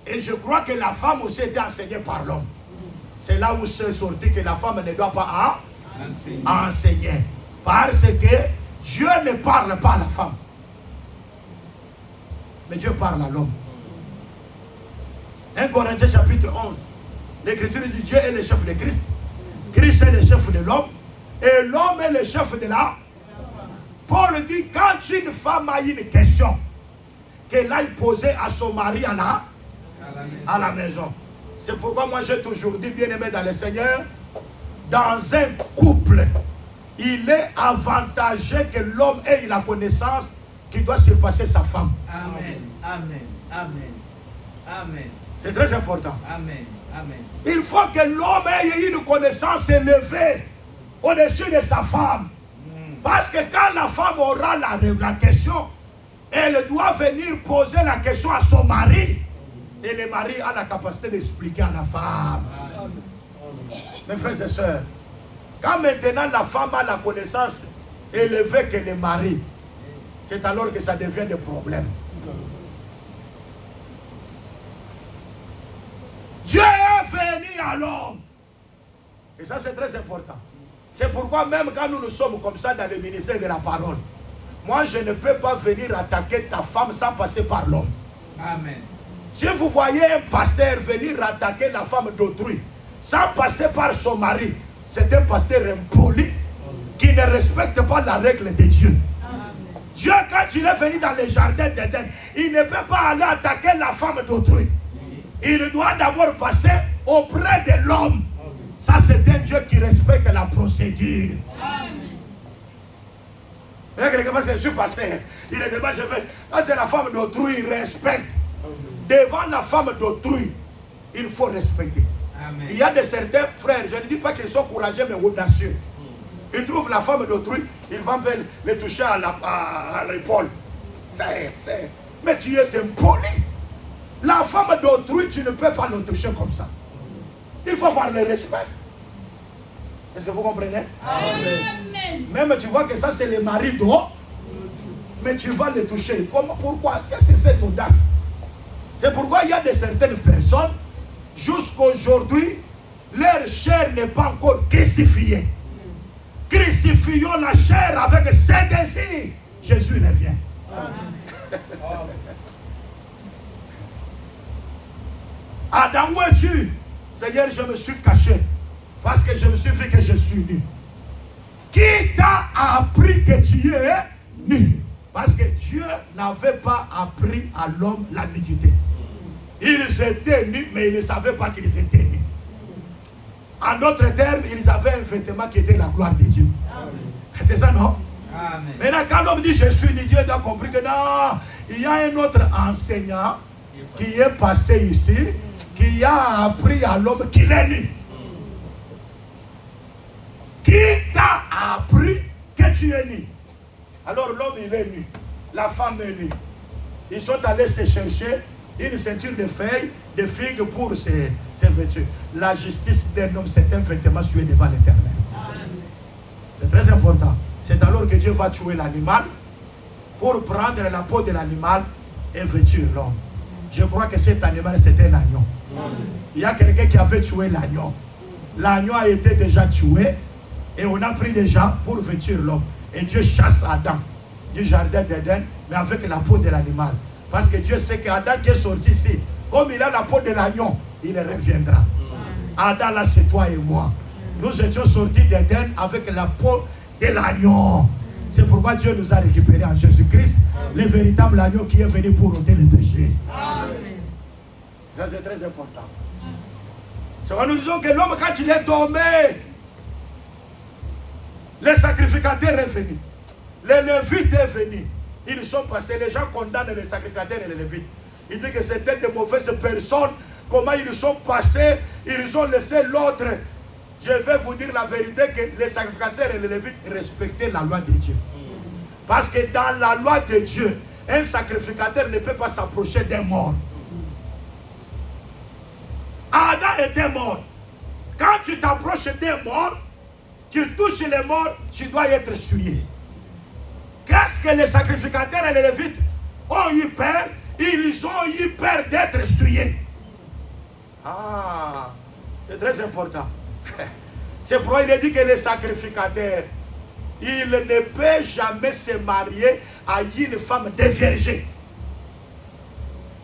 [SPEAKER 1] Et je crois que la femme aussi était enseignée par l'homme. C'est là où c'est sorti que la femme ne doit pas enseigner. Parce que Dieu ne parle pas à la femme. Mais Dieu parle à l'homme. 1 Corinthiens chapitre 11. L'écriture dit Dieu est le chef de Christ. Christ est le chef de l'homme. Et l'homme est le chef de la. Paul dit, quand une femme a une question, qu'elle aille poser à son mari à la maison. C'est pourquoi moi j'ai toujours dit, bien aimé dans le Seigneur, dans un couple, il est avantageux que l'homme ait la connaissance qui doit surpasser sa femme.
[SPEAKER 2] Amen. Amen. Amen. Amen.
[SPEAKER 1] C'est très important.
[SPEAKER 2] Amen. Amen.
[SPEAKER 1] Il faut que l'homme ait une connaissance élevée au-dessus de sa femme. Parce que quand la femme aura la question, elle doit venir poser la question à son mari. Et le mari a la capacité d'expliquer à la femme. Mes frères et sœurs, quand maintenant la femme a la connaissance élevée que le mari, c'est alors que ça devient des problèmes. Dieu est venu à l'homme. Et ça c'est très important. C'est pourquoi même quand nous sommes comme ça dans le ministère de la parole, moi je ne peux pas venir attaquer ta femme sans passer par l'homme.
[SPEAKER 2] Amen.
[SPEAKER 1] Si vous voyez un pasteur venir attaquer la femme d'autrui sans passer par son mari, c'est un pasteur impoli qui ne respecte pas la règle de Dieu. Amen. Dieu, quand il est venu dans le jardin d'Éden, il ne peut pas aller attaquer la femme d'autrui. Il doit d'abord passer auprès de l'homme. Ça, c'est un Dieu qui respecte la procédure. Quelqu'un pense que je suis pasteur. Il est débat, je fais. Là, c'est la femme d'autrui, il respecte. Devant la femme d'autrui, il faut respecter. Amen. Il y a de certains frères, je ne dis pas qu'ils sont courageux, mais audacieux. Ils trouvent la femme d'autrui, ils vont les toucher à l'épaule. Mais tu es impoli. La femme d'autrui, tu ne peux pas le toucher comme ça. Il faut avoir le respect. Est-ce que vous comprenez? Amen. Même tu vois que ça c'est le mari d'eau, mais tu vas le toucher. Comment? Pourquoi? Qu'est-ce que c'est cette audace? C'est pourquoi il y a de certaines personnes, jusqu'aujourd'hui, leur chair n'est pas encore crucifiée. Crucifions la chair avec ses désirs. Jésus revient. Amen. Adam, où es-tu? Seigneur, je me suis caché parce que je me suis vu que je suis nu. Qui t'a appris que tu es nu? Parce que Dieu n'avait pas appris à l'homme la nudité. Ils étaient nus, mais ils ne savaient pas qu'ils étaient nus. En d'autres termes, ils avaient un vêtement qui était la gloire de Dieu. C'est ça, non? Amen. Maintenant, quand l'homme dit je suis nu, Dieu a compris que non, il y a un autre enseignant qui est passé ici, qui a appris à l'homme qu'il est nu. Qui t'a appris que tu es nu? Alors l'homme il est nu, la femme est nue. Ils sont allés se chercher une ceinture de feuilles, de figues pour se vêtir. La justice d'un homme, c'est un vêtement sué devant l'Éternel. C'est très important. C'est alors que Dieu va tuer l'animal pour prendre la peau de l'animal et vêtir l'homme. Je crois que cet animal c'était l'agneau. Il y a quelqu'un qui avait tué l'agneau. L'agneau a été déjà tué et on a pris déjà pour vêtir l'homme. Et Dieu chasse Adam du jardin d'Éden, mais avec la peau de l'animal. Parce que Dieu sait qu'Adam qui est sorti ici, comme il a la peau de l'agneau, il reviendra. Adam, là, c'est toi et moi. Nous étions sortis d'Éden avec la peau de l'agneau. C'est pourquoi Dieu nous a récupérés en Jésus-Christ, le véritable agneau qui est venu pour ôter les péchés. Ça, c'est très important. C'est quand nous disons que l'homme, quand il est tombé, les sacrificateurs est venu. Les Lévites est venu. Ils sont passés, les gens condamnent les sacrificateurs et les Lévites. Ils disent que c'était de mauvaises personnes. Comment ils sont passés, ils ont laissé l'autre. Je vais vous dire la vérité que les sacrificateurs et les Lévites respectaient la loi de Dieu. Parce que dans la loi de Dieu, un sacrificateur ne peut pas s'approcher d'un mort. Adam était mort. Quand tu t'approches d'un mort, tu touches les morts, tu dois être souillé. Qu'est-ce que les sacrificateurs et les Lévites ont eu peur? Ils ont eu peur d'être souillés. Ah, c'est très important. C'est pourquoi il est dit que les sacrificateurs, ils ne peuvent jamais se marier à une femme déviergée.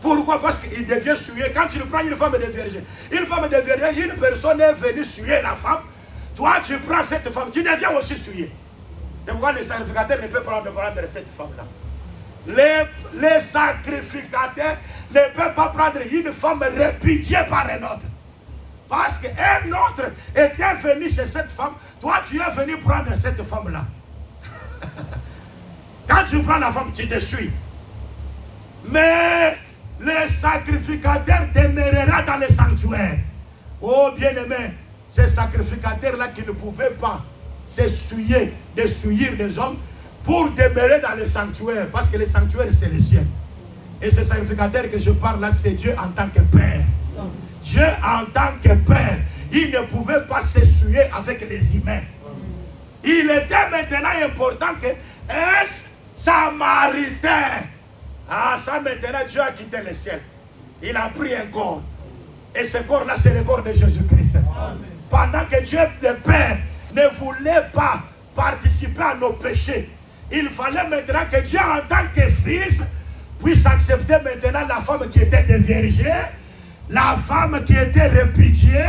[SPEAKER 1] Pourquoi? Parce qu'il devient souillé. Quand tu prends une femme de vierge, une personne est venue souiller la femme. Toi, tu prends cette femme, tu deviens aussi souillé. C'est pourquoi les sacrificateurs ne peuvent pas prendre cette femme-là. Les sacrificateurs ne peuvent pas prendre une femme répudiée par un autre. Parce qu'un autre était venu chez cette femme, toi tu es venu prendre cette femme-là. Quand tu prends la femme, tu te suis. Mais le sacrificateur demeurera dans le sanctuaire. Oh bien-aimé, ces sacrificateurs-là qui ne pouvaient pas s'essuyer, de souillir des hommes, pour demeurer dans le sanctuaire, parce que le sanctuaire c'est le ciel. Et ce sacrificateur que je parle là, c'est Dieu en tant que Père. Dieu en tant que Père, il ne pouvait pas s'essuyer avec les humains. Il était maintenant important que un Samaritain, ça maintenant Dieu a quitté le ciel. Il a pris un corps. Et ce corps-là, c'est le corps de Jésus-Christ. Pendant que Dieu de Père ne voulait pas participer à nos péchés, il fallait maintenant que Dieu en tant que Fils puisse accepter maintenant la femme qui était déviergée, la femme qui était répudiée.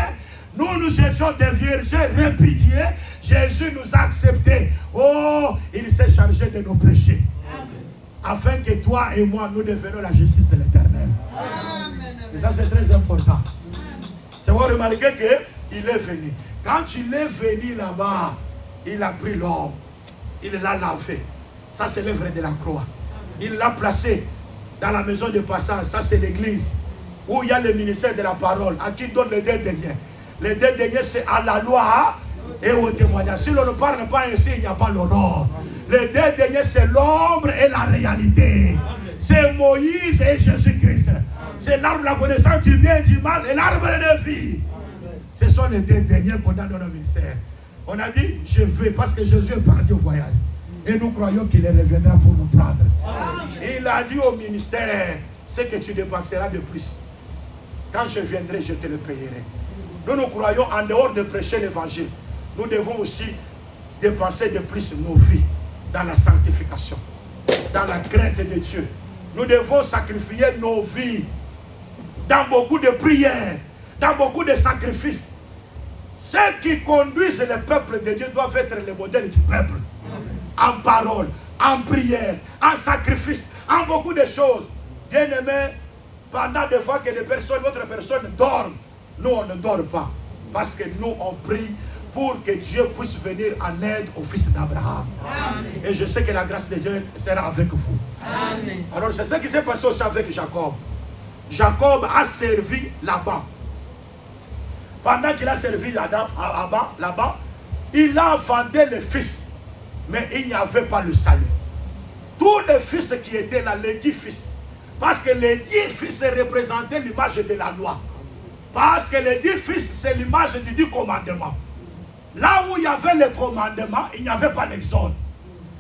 [SPEAKER 1] Nous étions des vierges répudiées. Jésus nous a acceptés. Oh, il s'est chargé de nos péchés. Amen. Afin que toi et moi, nous devenions la justice de l'Éternel. Et ça, c'est très important. Tu vas remarquer qu'il est venu. Quand il est venu là-bas, il a pris l'homme. Il l'a lavé. Ça, c'est l'œuvre de la croix. Il l'a placé dans la maison de passage. Ça, c'est l'église. Où il y a le ministère de la parole. À qui donne les deux derniers. Les deux derniers, c'est à la loi et au témoignage. Si l'on ne parle pas ainsi, il n'y a pas l'honneur. Les deux derniers, c'est l'ombre et la réalité. C'est Moïse et Jésus-Christ. C'est l'arbre de la connaissance du bien et du mal et l'arbre de vie. Ce sont les deux derniers pendant notre ministère. On a dit, je vais, parce que Jésus est parti au voyage. Et nous croyons qu'il reviendra pour nous prendre. Il a dit au ministère, ce que tu dépenseras de plus. Quand je viendrai, je te le payerai. Nous croyons, en dehors de prêcher l'évangile, nous devons aussi dépenser de plus nos vies dans la sanctification, dans la crainte de Dieu. Nous devons sacrifier nos vies dans beaucoup de prières, dans beaucoup de sacrifices. Ceux qui conduisent le peuple de Dieu doivent être le modèle du peuple. En parole, en prière, en sacrifice, en beaucoup de choses. Bien aimé, pendant des fois que d'autres personnes dorment, nous on ne dort pas. Parce que nous on prie pour que Dieu puisse venir en aide au fils d'Abraham. Et je sais que la grâce de Dieu sera avec vous. Amen. Alors c'est ce qui s'est passé aussi avec Jacob. Jacob a servi Laban. Pendant qu'il a servi Laban, il a enfanté le fils. Mais il n'y avait pas le salut. Tous les fils qui étaient là, les 10 fils. Parce que les 10 fils représentaient l'image de la loi. Parce que les 10 fils, c'est l'image du 10 commandements. Là où il y avait le commandement, il n'y avait pas l'exode.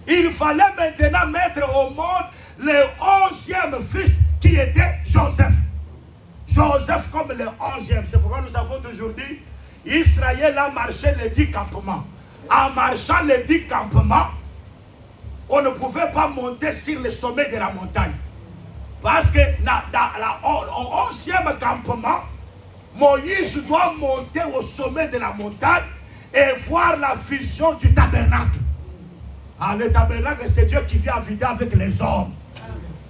[SPEAKER 1] Il fallait maintenant mettre au monde le 11e fils qui était Joseph. Joseph comme le 11e. C'est pourquoi nous avons toujours dit, Israël a marché les 10 campements. En marchant les 10 campements, on ne pouvait pas monter sur le sommet de la montagne. Parce que au 11e campement, Moïse doit monter au sommet de la montagne et voir la vision du tabernacle. Le tabernacle, c'est Dieu qui vient habiter avec les hommes.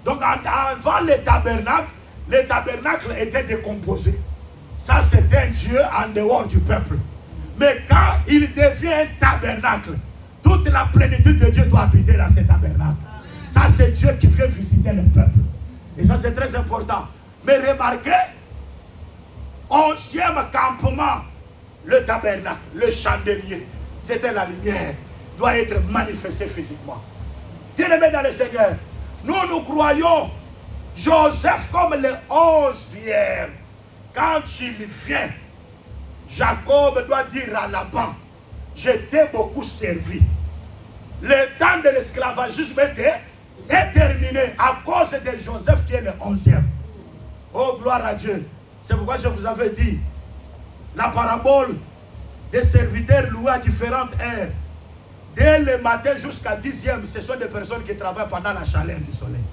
[SPEAKER 1] Donc avant le tabernacle était décomposé. Ça, c'était un Dieu en dehors du peuple. Mais quand il devient un tabernacle, toute la plénitude de Dieu doit habiter dans ce tabernacle. Ça, c'est Dieu qui vient visiter le peuple. Et ça, c'est très important. Mais remarquez, 11e campement, le tabernacle, le chandelier, c'était la lumière, doit être manifestée physiquement. Bien-aimés dans le Seigneur, nous croyons Joseph comme le 11e. Quand il vient, Jacob doit dire à Laban, je t'ai beaucoup servi. Le temps de l'esclavagisme est terminé à cause de Joseph qui est le 11e. Oh, gloire à Dieu. C'est pourquoi je vous avais dit, la parabole des serviteurs loués à différentes heures, dès le matin jusqu'à 10e, ce sont des personnes qui travaillent pendant la chaleur du soleil.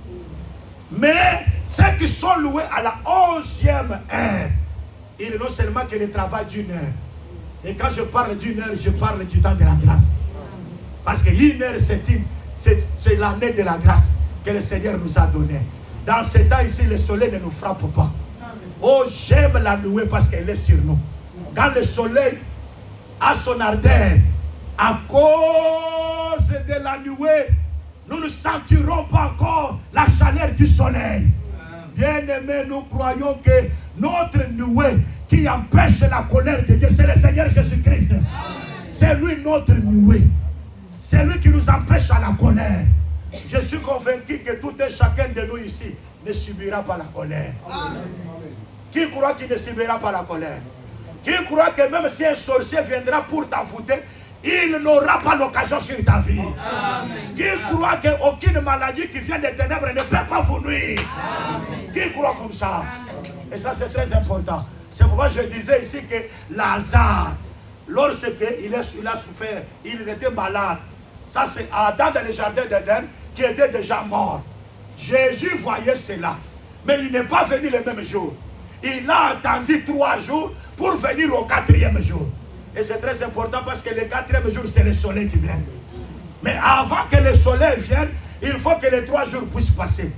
[SPEAKER 1] Mais ceux qui sont loués à la 11e heure, il est non seulement que le travail d'une heure. Et quand je parle d'une heure, je parle du temps de la grâce. Parce qu'une heure, c'est l'année de la grâce que le Seigneur nous a donnée. Dans ce temps ici, le soleil ne nous frappe pas. Oh, j'aime la louer parce qu'elle est sur nous. Quand le soleil a son ardeur, à cause de la nuée, nous ne sentirons pas encore la chaleur du soleil. Bien-aimés, nous croyons que notre nuée qui empêche la colère de Dieu, c'est le Seigneur Jésus-Christ. C'est lui notre nuée. C'est lui qui nous empêche à la colère. Je suis convaincu que tout et chacun de nous ici ne subira pas la colère. Amen. Qui croit qu'il ne subira pas la colère? Qui croit que même si un sorcier viendra pour t'envoûter, il n'aura pas l'occasion sur ta vie? Amen. Qui croit qu'aucune maladie qui vient des ténèbres ne peut pas vous nuire? Amen. Qui croit comme ça? Amen. Et ça c'est très important. C'est pourquoi je disais ici que Lazare, lorsqu'il a souffert, il était malade. Ça c'est Adam dans le jardin d'Éden qui était déjà mort. Jésus voyait cela. Mais il n'est pas venu le même jour. Il a attendu 3 jours pour venir au 4e jour. Et c'est très important parce que le 4e jour, c'est le soleil qui vient. Mais avant que le soleil vienne, il faut que les 3 jours puissent passer.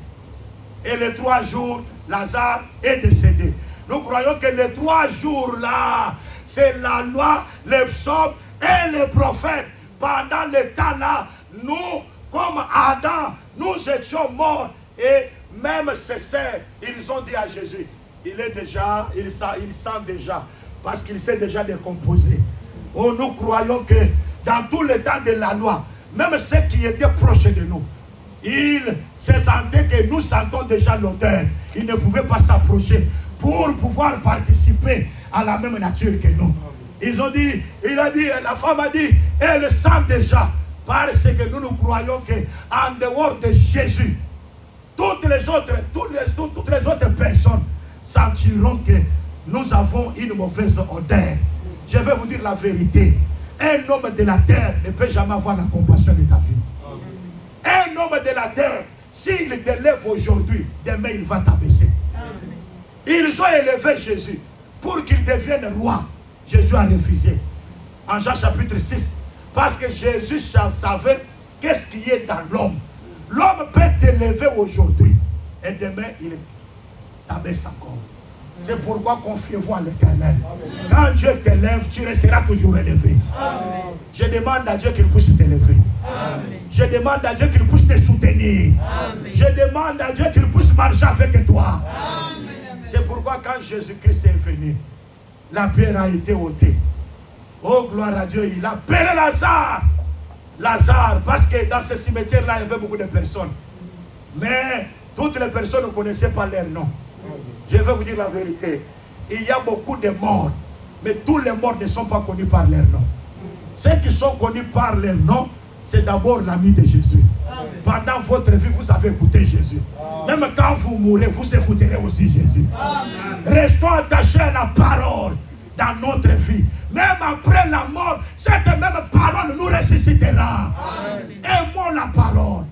[SPEAKER 1] Et les 3 jours, Lazare est décédé. Nous croyons que les 3 jours là, c'est la loi, les psaumes et les prophètes. Pendant le temps là, nous, comme Adam, nous étions morts. Et même ses sœurs, ils ont dit à Jésus, il sent déjà, parce qu'il s'est déjà décomposé. Oh, nous croyons que dans tout le temps de la loi, même ceux qui étaient proches de nous, ils se sentaient que nous sentons déjà l'odeur. Ils ne pouvaient pas s'approcher pour pouvoir participer à la même nature que nous. Ils ont dit, la femme a dit, elle sent déjà, parce que nous croyons qu'en dehors de Jésus, toutes les autres personnes sentiront que nous avons une mauvaise odeur. Je vais vous dire la vérité. Un homme de la terre ne peut jamais avoir la compassion de ta vie. Un homme de la terre, s'il te lève aujourd'hui, demain il va t'abaisser. Ils ont élevé Jésus pour qu'il devienne roi. Jésus a refusé. En Jean chapitre 6, parce que Jésus savait qu'est-ce qui est dans l'homme. L'homme peut t'élever aujourd'hui et demain il t'abaisse encore. C'est pourquoi confiez-vous en l'Éternel. Quand Dieu t'élève, tu resteras toujours élevé. Amen. Je demande à Dieu qu'il puisse t'élever. Je demande à Dieu qu'il puisse te soutenir. Amen. Je demande à Dieu qu'il puisse marcher avec toi. C'est pourquoi quand Jésus-Christ est venu, la pierre a été ôtée. Oh gloire à Dieu, il a appelé Lazare. Lazare, parce que dans ce cimetière-là, il y avait beaucoup de personnes. Mais toutes les personnes ne connaissaient pas leur nom. Je vais vous dire la vérité. Il y a beaucoup de morts, mais tous les morts ne sont pas connus par leur nom. Ceux qui sont connus par leur nom, c'est d'abord l'ami de Jésus. Amen. Pendant votre vie, vous avez écouté Jésus. Amen. Même quand vous mourrez, vous écouterez aussi Jésus. Amen. Restons attachés à la parole dans notre vie. Même après la mort, cette même parole nous ressuscitera. Aimons la parole.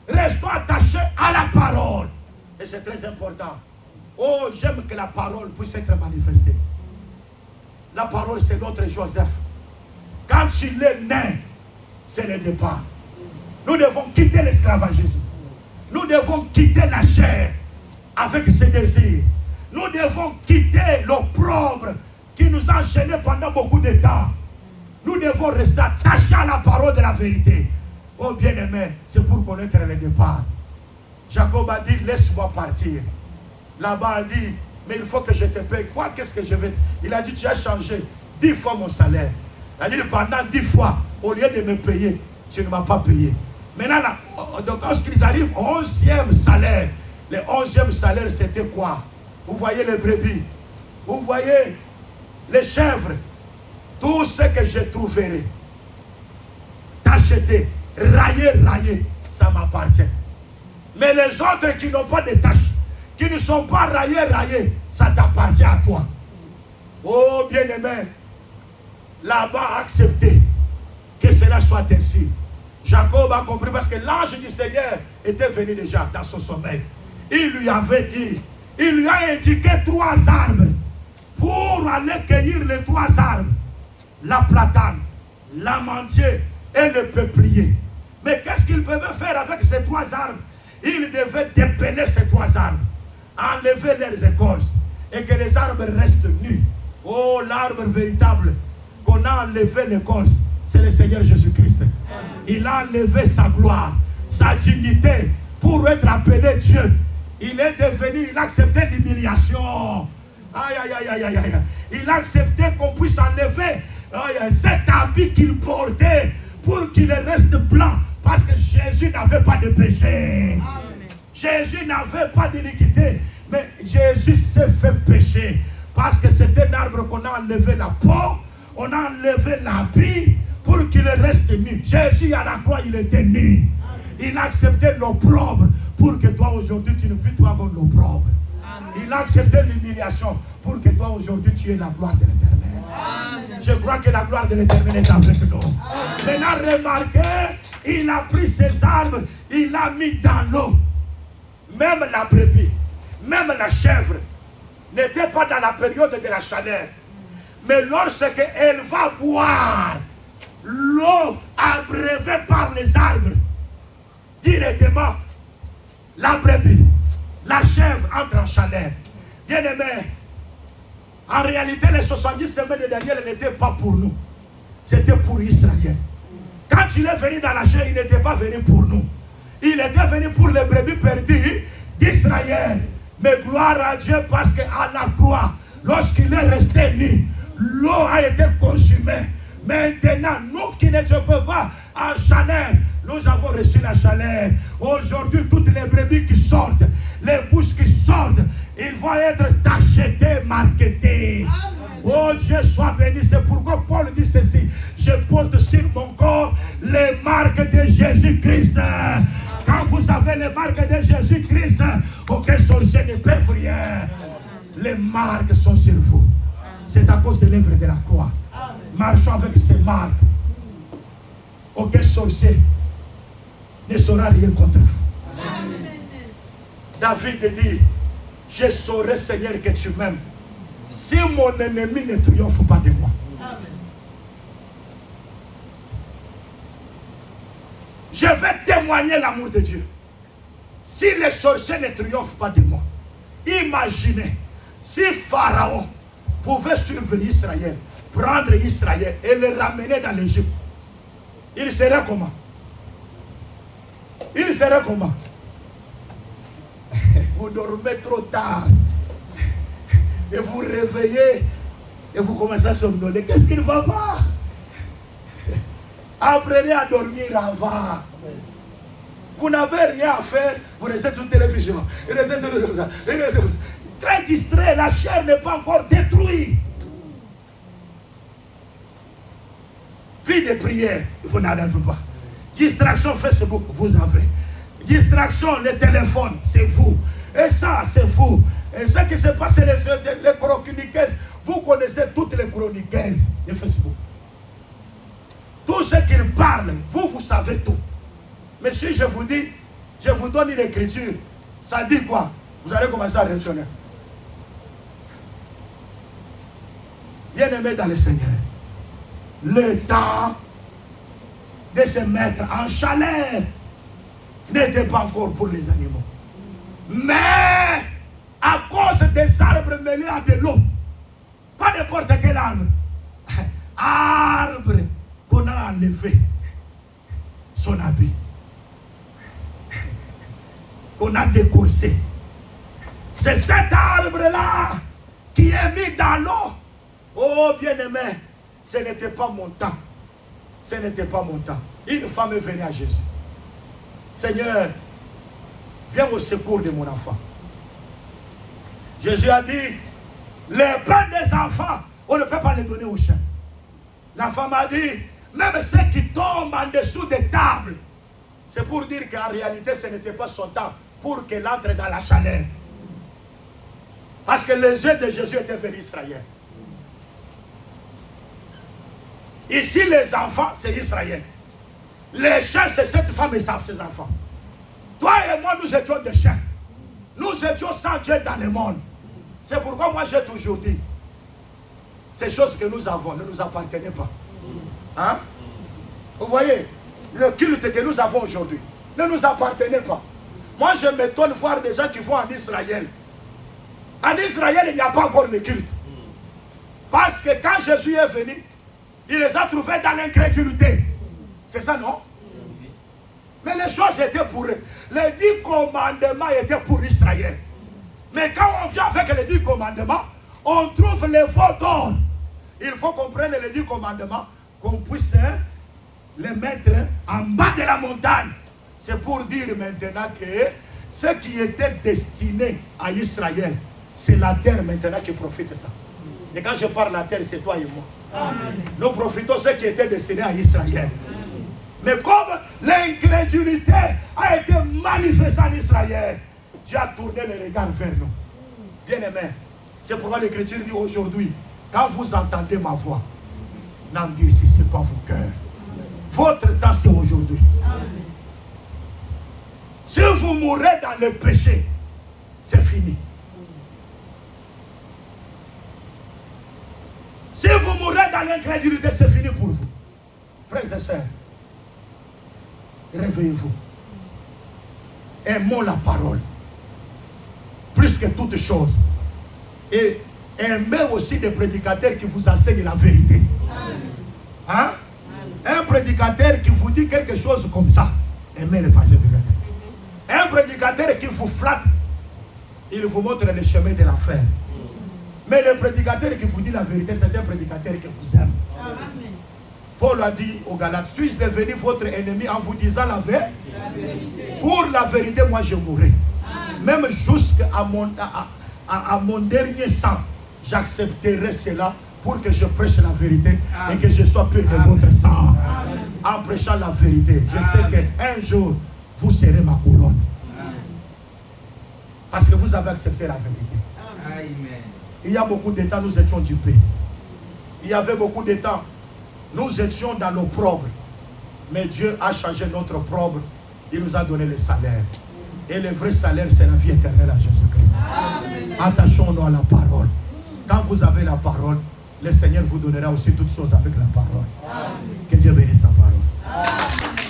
[SPEAKER 1] Restons attachés à la parole. Et c'est très important. Oh, j'aime que la parole puisse être manifestée. La parole, c'est notre Joseph. Quand il est né, c'est le départ. Nous devons quitter l'esclavagisme. Nous devons quitter la chair avec ses désirs. Nous devons quitter l'opprobre qui nous a enchaînés pendant beaucoup de temps. Nous devons rester attachés à la parole de la vérité. Oh bien-aimé, c'est pour connaître le départ. Jacob a dit, laisse-moi partir. Là-bas a dit, mais il faut que je te paye. Quoi, qu'est-ce que je vais? Il a dit, tu as changé 10 fois mon salaire. Il a dit, pendant 10 fois, au lieu de me payer, tu ne m'as pas payé. Maintenant, là, donc, lorsqu'ils arrivent au 11e salaire, le 11e salaire, c'était quoi? Vous voyez les brebis, vous voyez les chèvres, tout ce que je trouverai, t'acheter, railler, ça m'appartient. Mais les autres qui n'ont pas de tâches, qui ne sont pas raillés, ça t'appartient à toi. Oh bien-aimé, là-bas accepté que cela soit ainsi. Jacob a compris parce que l'ange du Seigneur était venu déjà dans son sommeil. il lui avait dit, il lui a indiqué 3 arbres pour aller cueillir les 3 arbres. La platane, l'amandier et le peuplier. Mais qu'est-ce qu'il devait faire avec ces 3 arbres? Il devait dépeler ces 3 arbres, enlever leurs écorces et que les arbres restent nus. Oh, l'arbre véritable qu'on a enlevé l'écorce, c'est le Seigneur Jésus-Christ. Il a enlevé sa gloire, sa dignité pour être appelé Dieu. Il est devenu, il a accepté l'humiliation. Aïe, aïe, aïe, aïe, aïe. Il a accepté qu'on puisse enlever cet habit qu'il portait pour qu'il reste blanc. Parce que Jésus n'avait pas de péché. Amen. Jésus n'avait pas d'iniquité. Mais Jésus s'est fait pécher. Parce que c'est un arbre qu'on a enlevé la peau. On a enlevé l'habit pour qu'il reste nu. Jésus à la croix, il était nu. Il a accepté l'opprobre pour que toi aujourd'hui tu ne vis pas comme l'opprobre. Il a accepté l'humiliation pour que toi aujourd'hui tu aies la gloire de l'Éternel. Je crois que la gloire de l'Éternel est avec nous. Maintenant remarquez, il a pris ses arbres, il l'a mis dans l'eau. Même la brebis, même la chèvre n'était pas dans la période de la chaleur. Mais lorsqu'elle va boire l'eau abreuvée par les arbres, directement, la brebis, la chèvre entre en chaleur. Bien aimé, en réalité, les 70 semaines de Daniel n'étaient pas pour nous. C'était pour Israël. Quand il est venu dans la chair, il n'était pas venu pour nous. Il était venu pour les brebis perdues d'Israël. Mais gloire à Dieu parce qu'à la croix, lorsqu'il est resté nu, l'eau a été consumée. Maintenant, nous qui n'étions pas en chaleur, nous avons reçu la chaleur. Aujourd'hui, toutes les brebis qui sortent, les bouches qui sortent, ils vont être achetées, marketées. Oh Dieu soit béni. C'est pourquoi Paul dit ceci: je porte sur mon corps les marques de Jésus-Christ. Quand vous avez les marques de Jésus-Christ, aucun sorcier ne peut rien. Les marques sont sur vous. C'est à cause de l'œuvre de la croix. Marchons avec ces marques. Aucun sorcier ne saura rien contre vous. Amen. David dit: je saurai, Seigneur, que tu m'aimes si mon ennemi ne triomphe pas de moi. Amen. Je vais témoigner l'amour de Dieu. Si les sorciers ne triomphent pas de moi, imaginez si Pharaon pouvait suivre Israël, prendre Israël et le ramener dans l'Égypte. Il serait comment? Il serait comment? Vous dormez trop tard et vous réveillez et vous commencez à somnoler. Qu'est-ce qui ne va pas? Apprenez à dormir avant. Vous n'avez rien à faire, vous restez sur la télévision. Très distrait, la chair n'est pas encore détruite. Vie de prière, vous n'avez pas. Distraction Facebook, vous avez. Distraction, le téléphone, c'est vous. Et ça, c'est vous. Et ce qui se passe, les chroniqueuses, vous connaissez toutes les chroniqueuses de Facebook. Tout ce qu'ils parlent, vous savez tout. Mais si je vous dis, je vous donne une écriture, ça dit quoi? Vous allez commencer à raisonner. Bien-aimé dans le Seigneur, le temps de se mettre en chaleur n'était pas encore pour les animaux. Mais à cause des arbres mêlés à de l'eau, pas n'importe quel arbre, arbre qu'on a enlevé son habit, qu'on a décoursé. C'est cet arbre-là qui est mis dans l'eau. Oh bien-aimé, ce n'était pas mon temps. Ce n'était pas mon temps. Une femme est venue à Jésus. Seigneur, viens au secours de mon enfant. Jésus a dit, les pains des enfants, on ne peut pas les donner aux chiens. La femme a dit, même ceux qui tombent en dessous des tables, c'est pour dire qu'en réalité, ce n'était pas son temps pour qu'elle entre dans la chaleur. Parce que les yeux de Jésus étaient vers Israël. Ici, les enfants, c'est Israël. Les chiens, c'est cette femme et ses enfants. Toi et moi, nous étions des chiens. Nous étions sans Dieu dans le monde. C'est pourquoi moi j'ai toujours dit, ces choses que nous avons ne nous appartenaient pas. Hein? Vous voyez, le culte que nous avons aujourd'hui ne nous appartenait pas. Moi je m'étonne de voir des gens qui vont en Israël. En Israël, il n'y a pas encore de culte. Parce que quand Jésus est venu, il les a trouvés dans l'incrédulité. C'est ça, non? Mais les choses étaient pour eux. Les 10 commandements étaient pour Israël. Mais quand on vient avec les 10 commandements, on trouve les veaux d'or. Il faut qu'on prenne les 10 commandements, qu'on puisse les mettre en bas de la montagne. C'est pour dire maintenant que ce qui était destiné à Israël, c'est la terre maintenant qui profite de ça. Et quand je parle de la terre, c'est toi et moi. Amen. Nous profitons de ce qui était destiné à Israël. Mais comme l'incrédulité a été manifestée en Israël, Dieu a tourné le regard vers nous. Bien aimé, c'est pourquoi l'Écriture dit aujourd'hui, quand vous entendez ma voix, n'endurcissez pas vos cœurs. Votre temps c'est aujourd'hui. Si vous mourrez dans le péché, c'est fini. Si vous mourrez dans l'incrédulité, c'est fini pour vous. Frères et sœurs, réveillez-vous. Aimons la parole. Plus que toute chose. Et aimez aussi des prédicateurs qui vous enseignent la vérité. Hein? Un prédicateur qui vous dit quelque chose comme ça, aimez le pasteur de vérité. Un prédicateur qui vous flatte, il vous montre le chemin de l'enfer. Mais le prédicateur qui vous dit la vérité, c'est un prédicateur qui vous aime. Amen. Paul a dit aux Galates, suis-je devenu votre ennemi en vous disant la vérité? Pour la vérité, moi je mourrai. Amen. Même jusqu'à mon dernier sang, j'accepterai cela pour que je prêche la vérité. Amen. Et que je sois pur de votre sang. Amen. En prêchant la vérité, je sais qu'un jour, vous serez ma couronne. Amen. Parce que vous avez accepté la vérité. Amen. Il y a beaucoup de temps, nous étions dupés. Il y avait beaucoup de temps, nous étions dans l'opprobre. Mais Dieu a changé notre opprobre. Il nous a donné le salaire. Et le vrai salaire, c'est la vie éternelle à Jésus-Christ. Attachons-nous à la parole. Quand vous avez la parole, le Seigneur vous donnera aussi toutes choses avec la parole. Amen. Que Dieu bénisse sa parole. Amen.